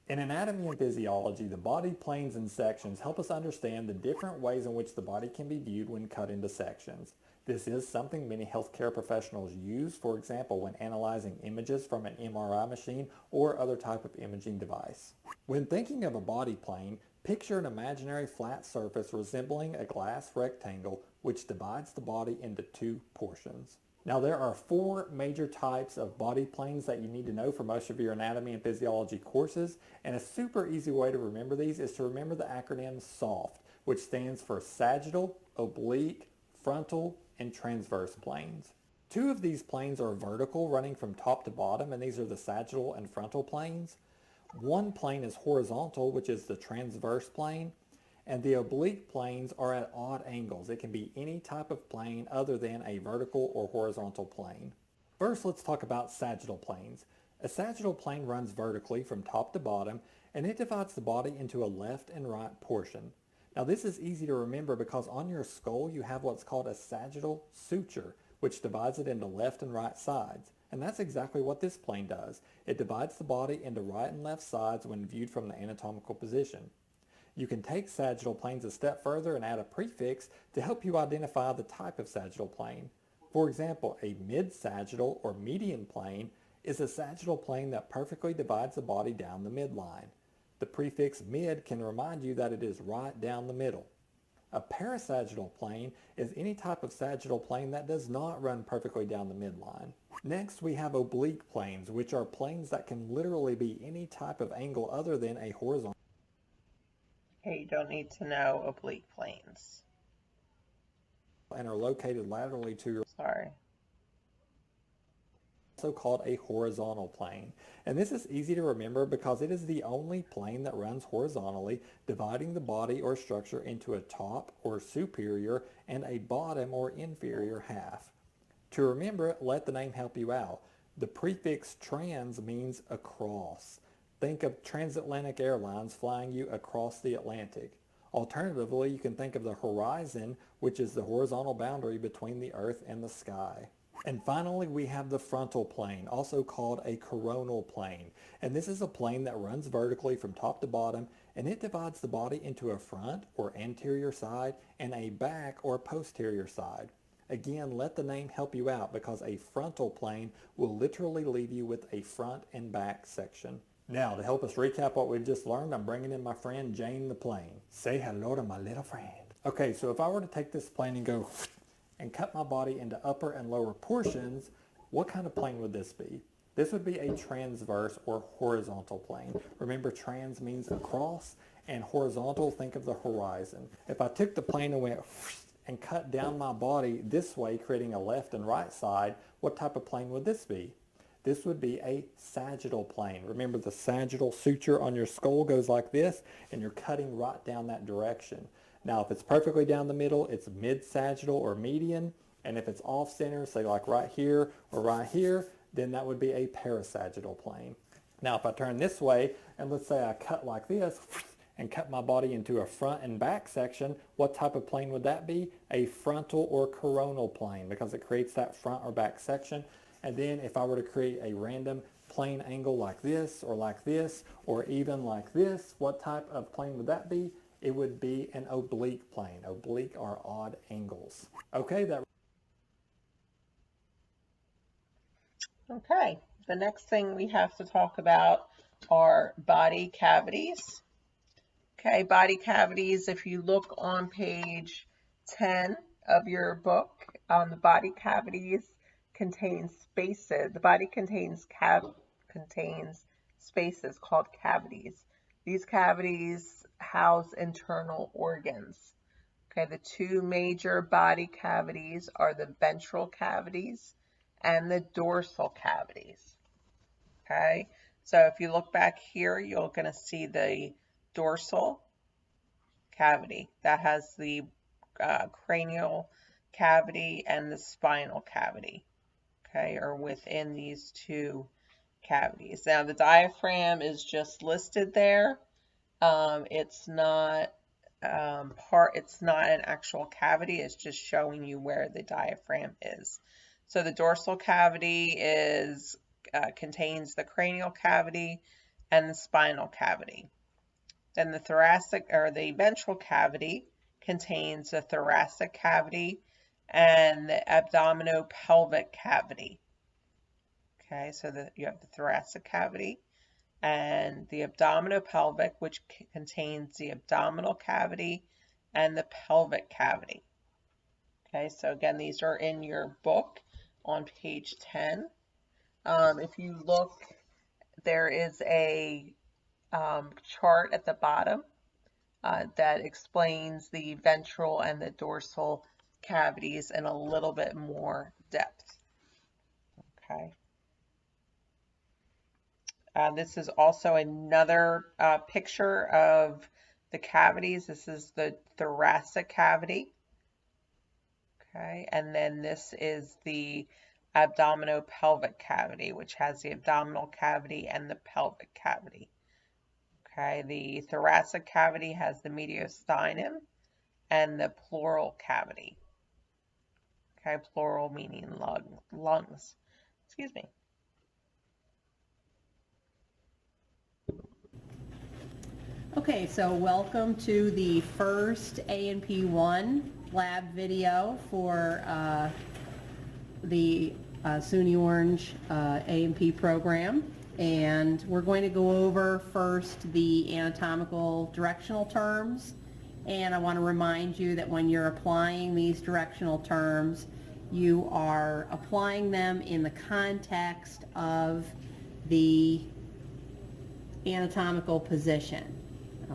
In anatomy and physiology, the body planes and sections help us understand the different ways in which the body can be viewed when cut into sections. This is something many healthcare professionals use, for example, when analyzing images from an MRI machine or other type of imaging device. When thinking of a body plane, picture an imaginary flat surface resembling a glass rectangle which divides the body into two portions. Now there are 4 major types of body planes that you need to know for most of your anatomy and physiology courses, and a super easy way to remember these is to remember the acronym SOFT, which stands for sagittal, oblique, frontal, and transverse planes. 2 of these planes are vertical, running from top to bottom, and these are the sagittal and frontal planes. 1 plane is horizontal, which is the transverse plane, and the oblique planes are at odd angles. It can be any type of plane other than a vertical or horizontal plane. First, let's talk about sagittal planes. A sagittal plane runs vertically from top to bottom, and it divides the body into a left and right portion. Now this is easy to remember because on your skull you have what's called a sagittal suture, which divides it into left and right sides. And that's exactly what this plane does. It divides the body into right and left sides when viewed from the anatomical position. You can take sagittal planes a step further and add a prefix to help you identify the type of sagittal plane. For example, a mid-sagittal or median plane is a sagittal plane that perfectly divides the body down the midline. The prefix mid can remind you that it is right down the middle. A parasagittal plane is any type of sagittal plane that does not run perfectly down the midline. Next, we have oblique planes, which are planes that can literally be any type of angle other than a horizontal. Okay, you don't need to know oblique planes. And are located laterally to your Sorry. also called a horizontal plane. And this is easy to remember because it is the only plane that runs horizontally, dividing the body or structure into a top or superior and a bottom or inferior half. To remember it, let the name help you out. The prefix trans means across. Think of transatlantic airlines flying you across the Atlantic. Alternatively, you can think of the horizon, which is the horizontal boundary between the earth and the sky. And finally, we have the frontal plane, also called a coronal plane. And this is a plane that runs vertically from top to bottom, and it divides the body into a front or anterior side and a back or posterior side. Again, let the name help you out because a frontal plane will literally leave you with a front and back section. Now, to help us recap what we've just learned, I'm bringing in my friend Jane the plane. Say hello to my little friend. Okay, so if I were to take this plane and go and cut my body into upper and lower portions, what kind of plane would this be? This would be a transverse or horizontal plane. Remember, trans means across, and horizontal, think of the horizon. If I took the plane and went and cut down my body this way, creating a left and right side, what type of plane would this be? This would be a sagittal plane. Remember, the sagittal suture on your skull goes like this, and you're cutting right down that direction. Now, if it's perfectly down the middle, it's mid-sagittal or median, and if it's off-center, say like right here or right here, then that would be a parasagittal plane. Now, if I turn this way, and let's say I cut like this, and cut my body into a front and back section, what type of plane would that be? A frontal or coronal plane, because it creates that front or back section. And then if I were to create a random plane angle like this, or even like this, what type of plane would that be? It would be an oblique plane. Oblique are odd angles. Okay, Okay, the next thing we have to talk about are body cavities. Okay, body cavities, if you look on page 10 of your book, the body cavities contains spaces. The body contains spaces called cavities. These cavities house internal organs. Okay, the two major body cavities are the ventral cavities and the dorsal cavities. Okay, so if you look back here, you're going to see the dorsal cavity that has the cranial cavity and the spinal cavity. Okay, or within these two cavities. Now the diaphragm is just listed there. It's not it's not an actual cavity. It's just showing you where the diaphragm is. So the dorsal cavity is contains the cranial cavity and the spinal cavity. Then the thoracic or the ventral cavity contains the thoracic cavity and the abdominopelvic cavity. Okay, so you have the thoracic cavity and the abdominopelvic, which contains the abdominal cavity and the pelvic cavity. Okay, so again, these are in your book on page 10. If you look, there is a chart at the bottom that explains the ventral and the dorsal cavities in a little bit more depth. Okay. This is also another picture of the cavities. This is the thoracic cavity. Okay, and then this is the abdominopelvic cavity, which has the abdominal cavity and the pelvic cavity. Okay, the thoracic cavity has the mediastinum and the pleural cavity. Okay, pleural meaning lungs. Excuse me. Okay, so welcome to the first A&P 1 lab video for the SUNY Orange A&P program. And we're going to go over first the anatomical directional terms. And I want to remind you that when you're applying these directional terms, you are applying them in the context of the anatomical position.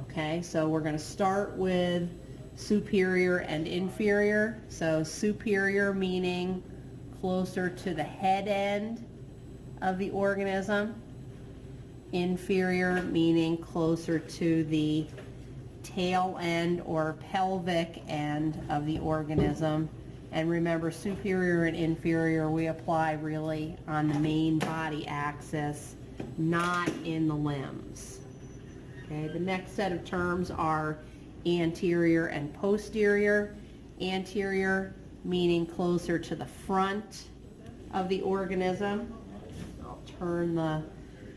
Okay, so we're going to start with superior and inferior. So superior meaning closer to the head end of the organism. Inferior meaning closer to the tail end or pelvic end of the organism. And remember, superior and inferior we apply really on the main body axis, not in the limbs. Okay, the next set of terms are anterior and posterior. Anterior meaning closer to the front of the organism. I'll turn the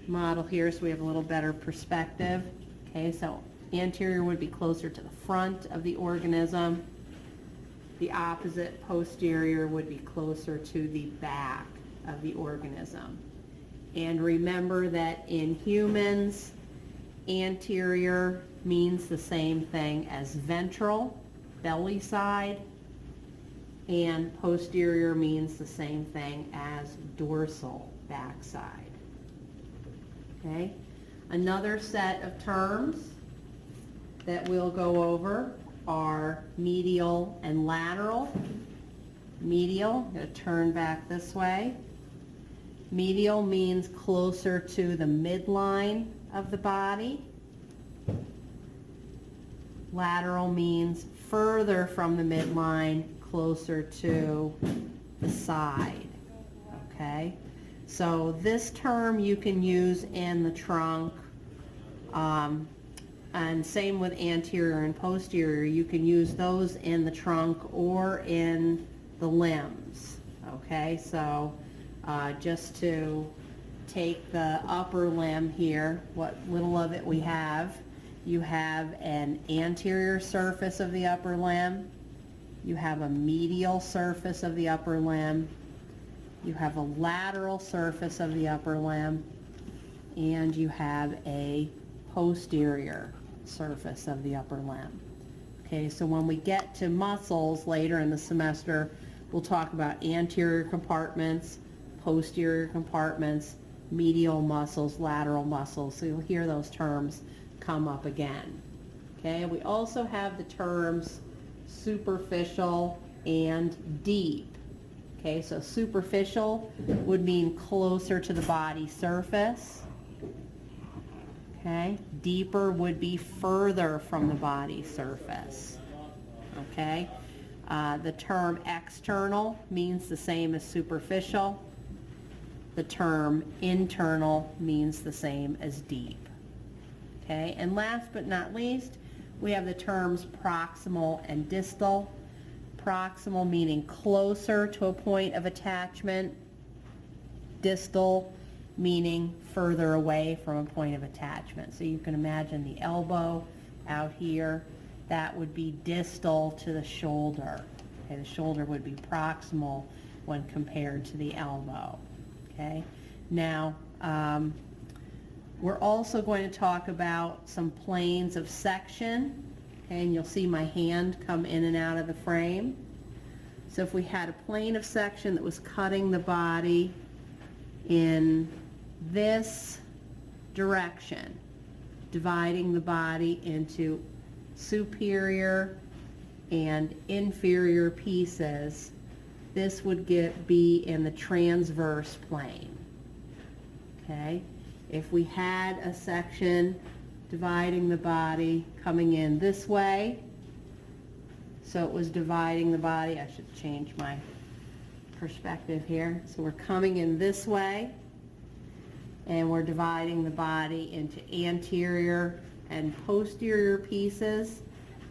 model here so we have a little better perspective. Okay, so anterior would be closer to the front of the organism. The opposite, posterior, would be closer to the back of the organism. And remember that in humans, anterior means the same thing as ventral, belly side, and posterior means the same thing as dorsal, backside. Okay? Another set of terms that we'll go over are medial and lateral. Medial, I'm going to turn back this way. Medial means closer to the midline of the body. Lateral means further from the midline, closer to the side. Okay? So this term you can use in the trunk, and same with anterior and posterior. You can use those in the trunk or in the limbs. Okay, so just to take the upper limb here, what little of it we have, you have an anterior surface of the upper limb, you have a medial surface of the upper limb, you have a lateral surface of the upper limb, and you have a posterior surface of the upper limb. Okay, so when we get to muscles later in the semester, we'll talk about anterior compartments, posterior compartments, medial muscles, lateral muscles. So you'll hear those terms come up again. Okay, we also have the terms superficial and deep. Okay, so superficial would mean closer to the body surface. Okay, deeper would be further from the body surface. Okay, the term external means the same as superficial. The term internal means the same as deep. Okay, and last but not least, we have the terms proximal and distal. Proximal meaning closer to a point of attachment. Distal meaning further away from a point of attachment. So you can imagine the elbow out here. That would be distal to the shoulder. Okay, the shoulder would be proximal when compared to the elbow. Okay, now we're also going to talk about some planes of section. Okay, and you'll see my hand come in and out of the frame. So if we had a plane of section that was cutting the body in this direction, dividing the body into superior and inferior pieces, this would be in the transverse plane. Okay, if we had a section dividing the body coming in this way, so it was dividing the body, I should change my perspective here. So we're coming in this way, and we're dividing the body into anterior and posterior pieces.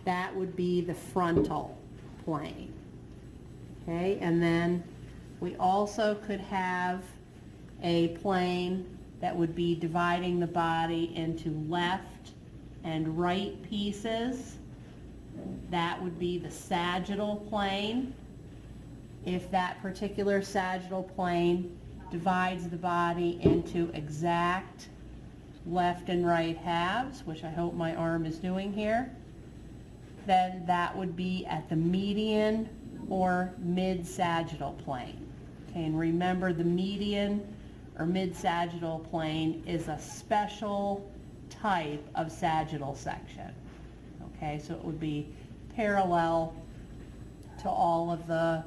That would be the frontal plane. Okay, and then we also could have a plane that would be dividing the body into left and right pieces. That would be the sagittal plane. If that particular sagittal plane divides the body into exact left and right halves, which I hope my arm is doing here, then that would be at the median or mid-sagittal plane. Okay, and remember, the median or mid-sagittal plane is a special type of sagittal section. Okay, so it would be parallel to all of the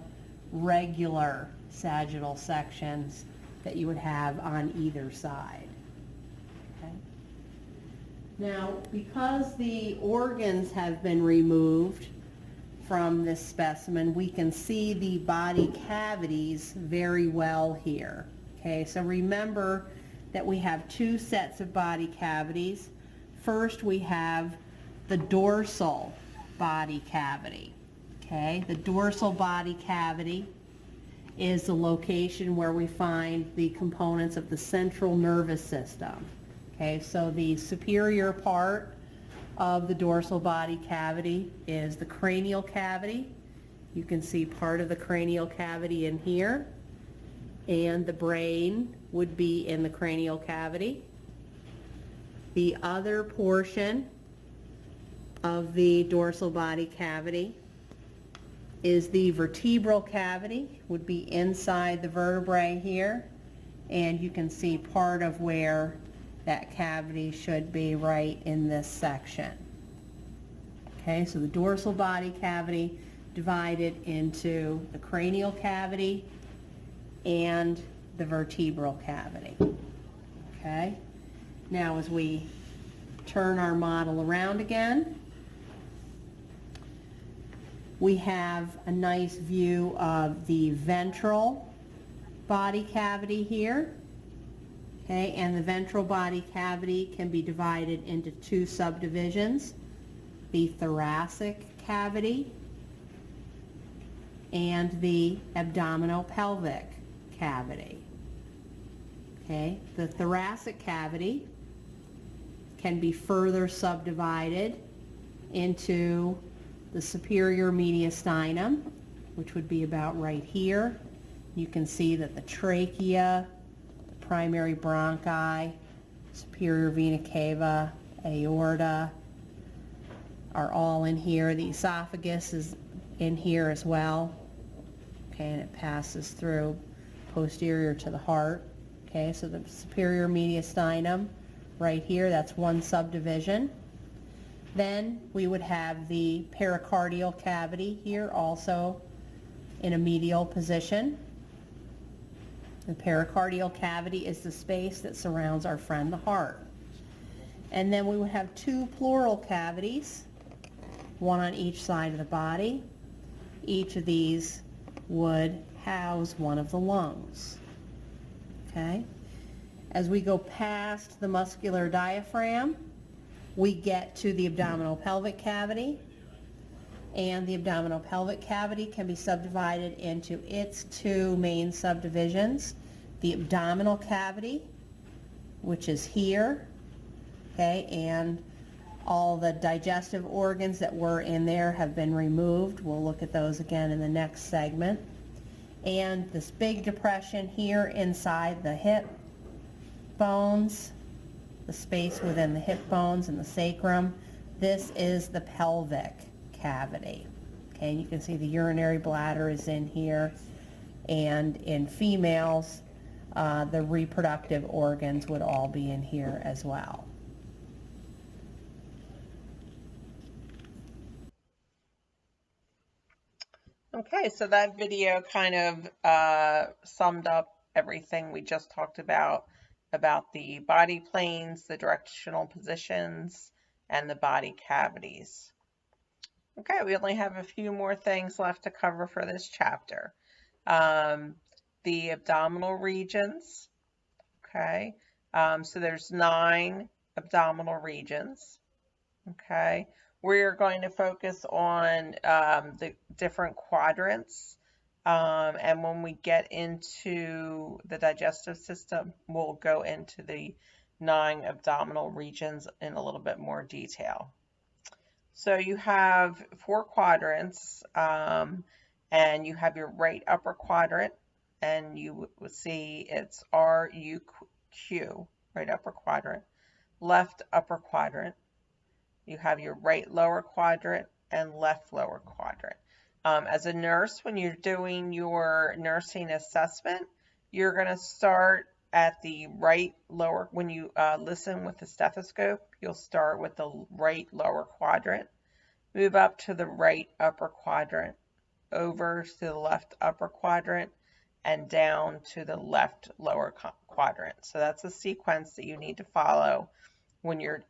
regular sagittal sections that you would have on either side. Okay. Now, because the organs have been removed from this specimen, we can see the body cavities very well here. Okay, so remember that we have two sets of body cavities. First, we have the dorsal body cavity. Okay, the dorsal body cavity is the location where we find the components of the central nervous system. Okay, so the superior part of the dorsal body cavity is the cranial cavity. You can see part of the cranial cavity in here, and the brain would be in the cranial cavity. The other portion of the dorsal body cavity is the vertebral cavity, would be inside the vertebrae here, and you can see part of where that cavity should be right in this section. Okay, so the dorsal body cavity divided into the cranial cavity and the vertebral cavity. Okay, now as we turn our model around again, we have a nice view of the ventral body cavity here. Okay, and the ventral body cavity can be divided into two subdivisions: the thoracic cavity and the abdominopelvic cavity. Okay, the thoracic cavity can be further subdivided into the superior mediastinum, which would be about right here. You can see that the trachea, the primary bronchi, superior vena cava, aorta are all in here. The esophagus is in here as well. Okay, and it passes through posterior to the heart. Okay, so the superior mediastinum right here, that's one subdivision. Then we would have the pericardial cavity here, also in a medial position. The pericardial cavity is the space that surrounds our friend the heart. And then we would have two pleural cavities, one on each side of the body. Each of these would house one of the lungs. Okay? As we go past the muscular diaphragm, we get to the abdominopelvic cavity, and the abdominopelvic cavity can be subdivided into its two main subdivisions: the abdominal cavity, which is here, okay, and all the digestive organs that were in there have been removed. We'll look at those again in the next segment. And this big depression here inside the hip bones, the space within the hip bones and the sacrum, this is the pelvic cavity. Okay, and you can see the urinary bladder is in here, and in females, the reproductive organs would all be in here as well. Okay, so that video kind of summed up everything we just talked about the body planes, the directional positions, and the body cavities. Okay, we only have a few more things left to cover for this chapter. The abdominal regions, okay? So there's 9 abdominal regions, okay? We're going to focus on the different quadrants, and when we get into the digestive system, we'll go into the 9 abdominal regions in a little bit more detail. So you have 4 quadrants, and you have your right upper quadrant, and you will see it's RUQ, right upper quadrant, left upper quadrant. You have your right lower quadrant and left lower quadrant. As a nurse, when you're doing your nursing assessment, you're going to start at the right lower, when you listen with the stethoscope, you'll start with the right lower quadrant, move up to the right upper quadrant, over to the left upper quadrant, and down to the left lower quadrant. So that's a sequence that you need to follow when you're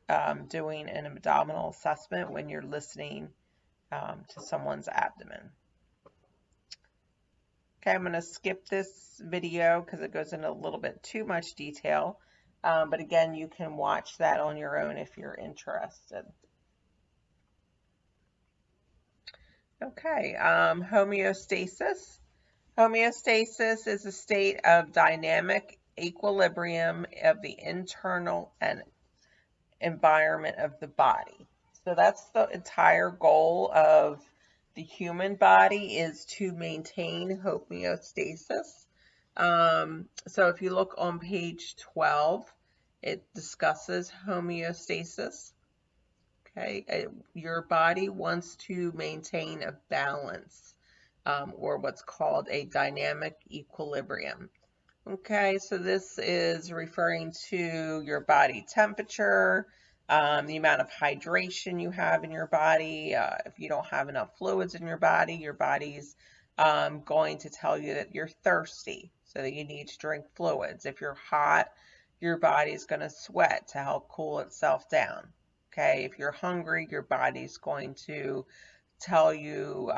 doing an abdominal assessment, when you're listening to someone's abdomen. Okay, I'm going to skip this video because it goes into a little bit too much detail. But again, you can watch that on your own if you're interested. Okay, homeostasis. Homeostasis is a state of dynamic equilibrium of the internal and environment of the body. So that's the entire goal of the human body, is to maintain homeostasis. So if you look on page 12, it discusses homeostasis. Okay, your body wants to maintain a balance, or what's called a dynamic equilibrium. Okay, so this is referring to your body temperature, the amount of hydration you have in your body. If you don't have enough fluids in your body's going to tell you that you're thirsty, so that you need to drink fluids. If you're hot, your body's going to sweat to help cool itself down. Okay, if you're hungry, your body's going to tell you,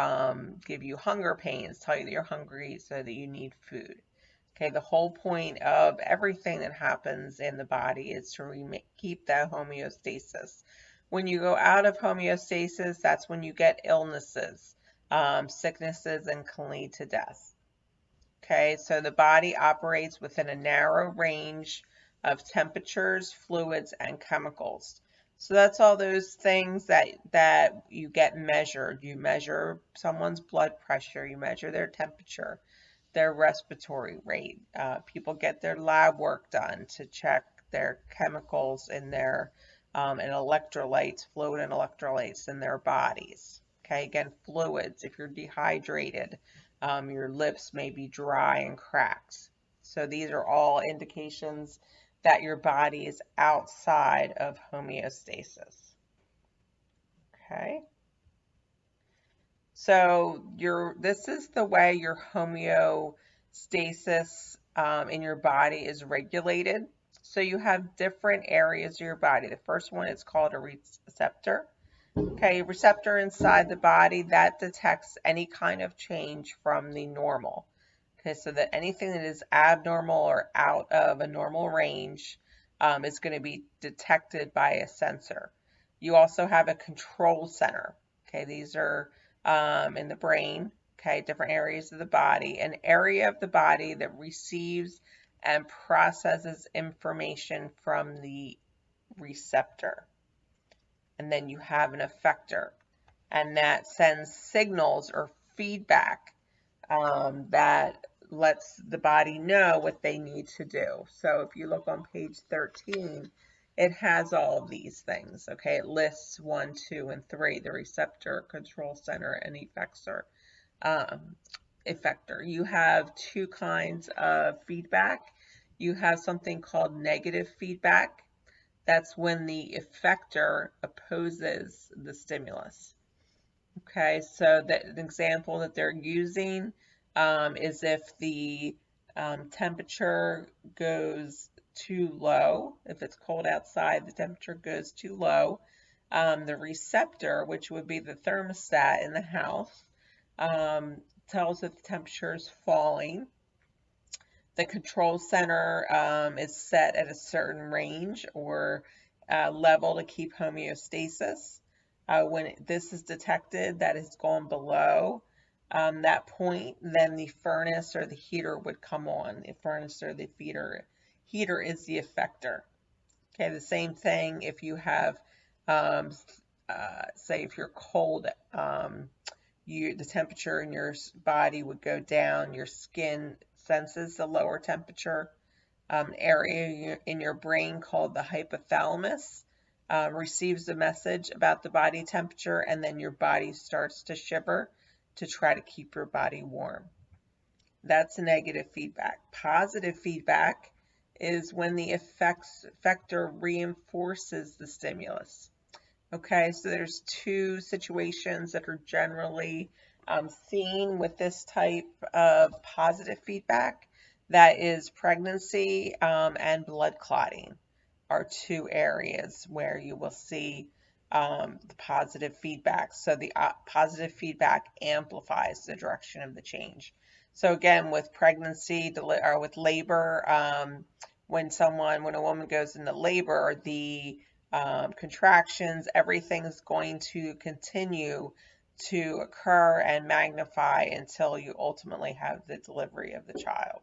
give you hunger pains, tell you that you're hungry so that you need food. Okay, the whole point of everything that happens in the body is to keep that homeostasis. When you go out of homeostasis, that's when you get illnesses, sicknesses, and can lead to death. Okay, so the body operates within a narrow range of temperatures, fluids, and chemicals. So that's all those things that you get measured. You measure someone's blood pressure, you measure their temperature, their respiratory rate. People get their lab work done to check their chemicals in their and electrolytes, fluid and electrolytes in their bodies. Okay, again, fluids. If you're dehydrated, your lips may be dry and cracked. So these are all indications that your body is outside of homeostasis. Okay. So this is the way your homeostasis in your body is regulated. So you have different areas of your body. The first one is called a receptor. Okay, a receptor inside the body that detects any kind of change from the normal. Okay, so that anything that is abnormal or out of a normal range is going to be detected by a sensor. You also have a control center. Okay, these are in the brain, okay, different areas of the body, an area of the body that receives and processes information from the receptor. And then you have an effector, and that sends signals or feedback that lets the body know what they need to do. So if you look on page 13, it has all of these things, okay? It lists 1, 2, and 3, the receptor, control center, and effector. You have 2 kinds of feedback. You have something called negative feedback. That's when the effector opposes the stimulus. Okay, so the example that they're using is if the temperature goes too low, if it's cold outside, the temperature goes too low, the receptor, which would be the thermostat in the house, tells that the temperature is falling. The control center is set at a certain range or level to keep homeostasis. When this is detected that it's gone below that point, then the furnace or the heater would come on. The furnace or the heater is the effector. Okay, the same thing if you have, say if you're cold, the temperature in your body would go down. Your skin senses the lower temperature. Area in your brain called the hypothalamus receives a message about the body temperature, and then your body starts to shiver to try to keep your body warm. That's negative feedback. Positive feedback is when the effector reinforces the stimulus. Okay, so there's two situations that are generally seen with this type of positive feedback. That is pregnancy and blood clotting are two areas where you will see the positive feedback. So the positive feedback amplifies the direction of the change. So again, with pregnancy or with labor, when a woman goes into labor, the contractions, everything is going to continue to occur and magnify until you ultimately have the delivery of the child.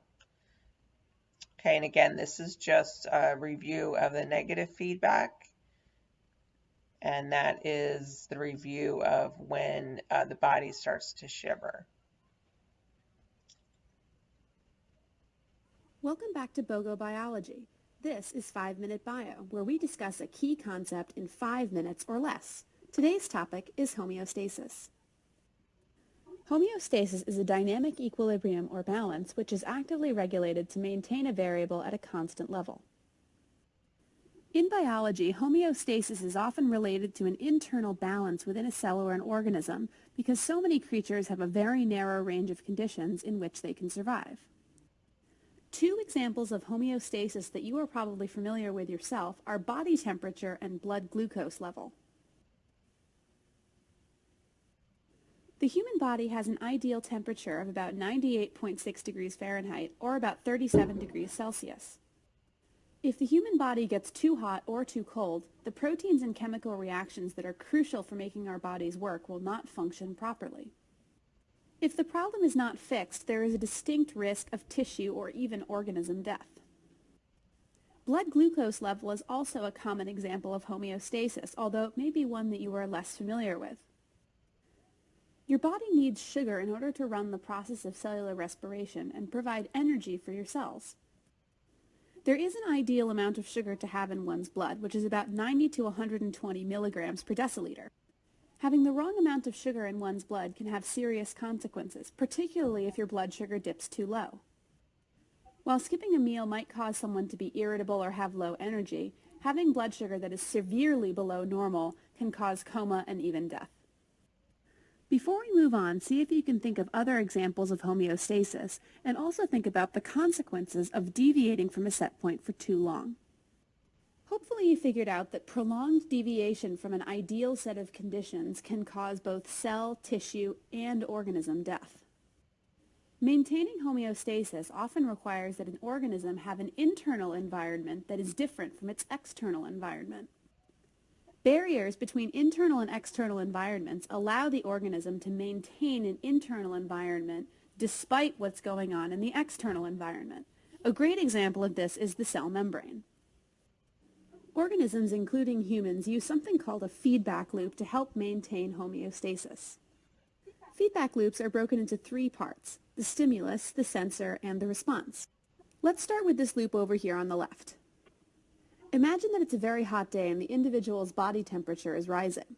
Okay, and again, this is just a review of the negative feedback, and that is the review of when the body starts to shiver. Welcome back to BOGO Biology. This is 5-Minute Bio, where we discuss a key concept in 5 minutes or less. Today's topic is homeostasis. Homeostasis is a dynamic equilibrium or balance which is actively regulated to maintain a variable at a constant level. In biology, homeostasis is often related to an internal balance within a cell or an organism because so many creatures have a very narrow range of conditions in which they can survive. Two examples of homeostasis that you are probably familiar with yourself are body temperature and blood glucose level. The human body has an ideal temperature of about 98.6 degrees Fahrenheit or about 37 degrees Celsius. If the human body gets too hot or too cold, the proteins and chemical reactions that are crucial for making our bodies work will not function properly. If the problem is not fixed, there is a distinct risk of tissue or even organism death. Blood glucose level is also a common example of homeostasis, although it may be one that you are less familiar with. Your body needs sugar in order to run the process of cellular respiration and provide energy for your cells. There is an ideal amount of sugar to have in one's blood, which is about 90 to 120 milligrams per deciliter. Having the wrong amount of sugar in one's blood can have serious consequences, particularly if your blood sugar dips too low. While skipping a meal might cause someone to be irritable or have low energy, having blood sugar that is severely below normal can cause coma and even death. Before we move on, see if you can think of other examples of homeostasis, and also think about the consequences of deviating from a set point for too long. Hopefully you figured out that prolonged deviation from an ideal set of conditions can cause both cell, tissue, and organism death. Maintaining homeostasis often requires that an organism have an internal environment that is different from its external environment. Barriers between internal and external environments allow the organism to maintain an internal environment despite what's going on in the external environment. A great example of this is the cell membrane. Organisms, including humans, use something called a feedback loop to help maintain homeostasis. Feedback loops are broken into 3 parts: the stimulus, the sensor, and the response. Let's start with this loop over here on the left. Imagine that it's a very hot day and the individual's body temperature is rising.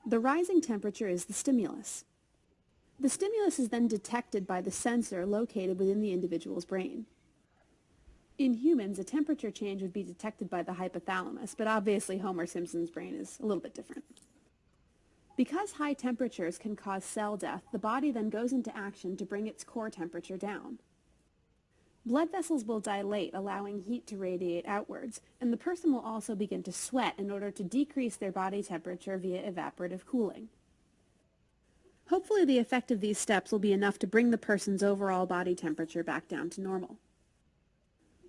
The rising temperature is the stimulus. The stimulus is then detected by the sensor located within the individual's brain. In humans, a temperature change would be detected by the hypothalamus, but obviously Homer Simpson's brain is a little bit different. Because high temperatures can cause cell death, the body then goes into action to bring its core temperature down. Blood vessels will dilate, allowing heat to radiate outwards, and the person will also begin to sweat in order to decrease their body temperature via evaporative cooling. Hopefully the effect of these steps will be enough to bring the person's overall body temperature back down to normal.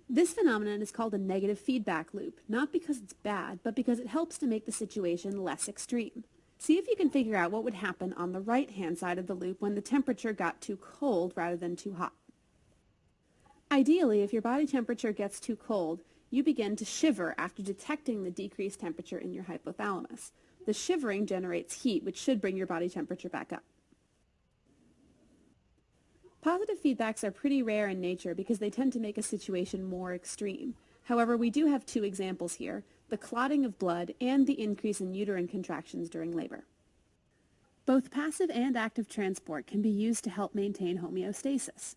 This phenomenon is called a negative feedback loop, not because it's bad, but because it helps to make the situation less extreme. See if you can figure out what would happen on the right-hand side of the loop when the temperature got too cold rather than too hot. Ideally, if your body temperature gets too cold, you begin to shiver after detecting the decreased temperature in your hypothalamus. The shivering generates heat, which should bring your body temperature back up. Positive feedbacks are pretty rare in nature because they tend to make a situation more extreme. However, we do have two examples here, the clotting of blood and the increase in uterine contractions during labor. Both passive and active transport can be used to help maintain homeostasis.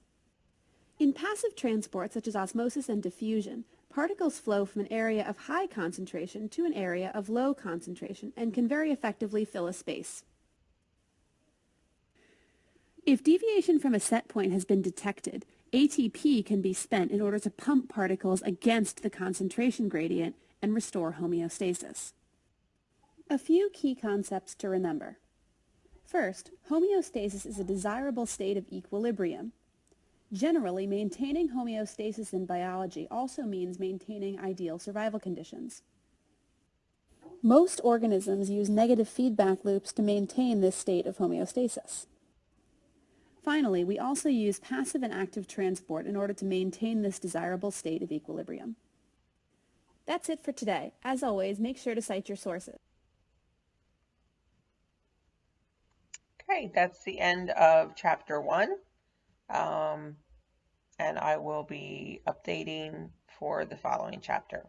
In passive transport, such as osmosis and diffusion, particles flow from an area of high concentration to an area of low concentration and can very effectively fill a space. If deviation from a set point has been detected, ATP can be spent in order to pump particles against the concentration gradient and restore homeostasis. A few key concepts to remember. First, homeostasis is a desirable state of equilibrium. Generally, maintaining homeostasis in biology also means maintaining ideal survival conditions. Most organisms use negative feedback loops to maintain this state of homeostasis. Finally, we also use passive and active transport in order to maintain this desirable state of equilibrium. That's it for today. As always, make sure to cite your sources. Okay, that's the end of chapter 1. And I will be updating for the following chapter.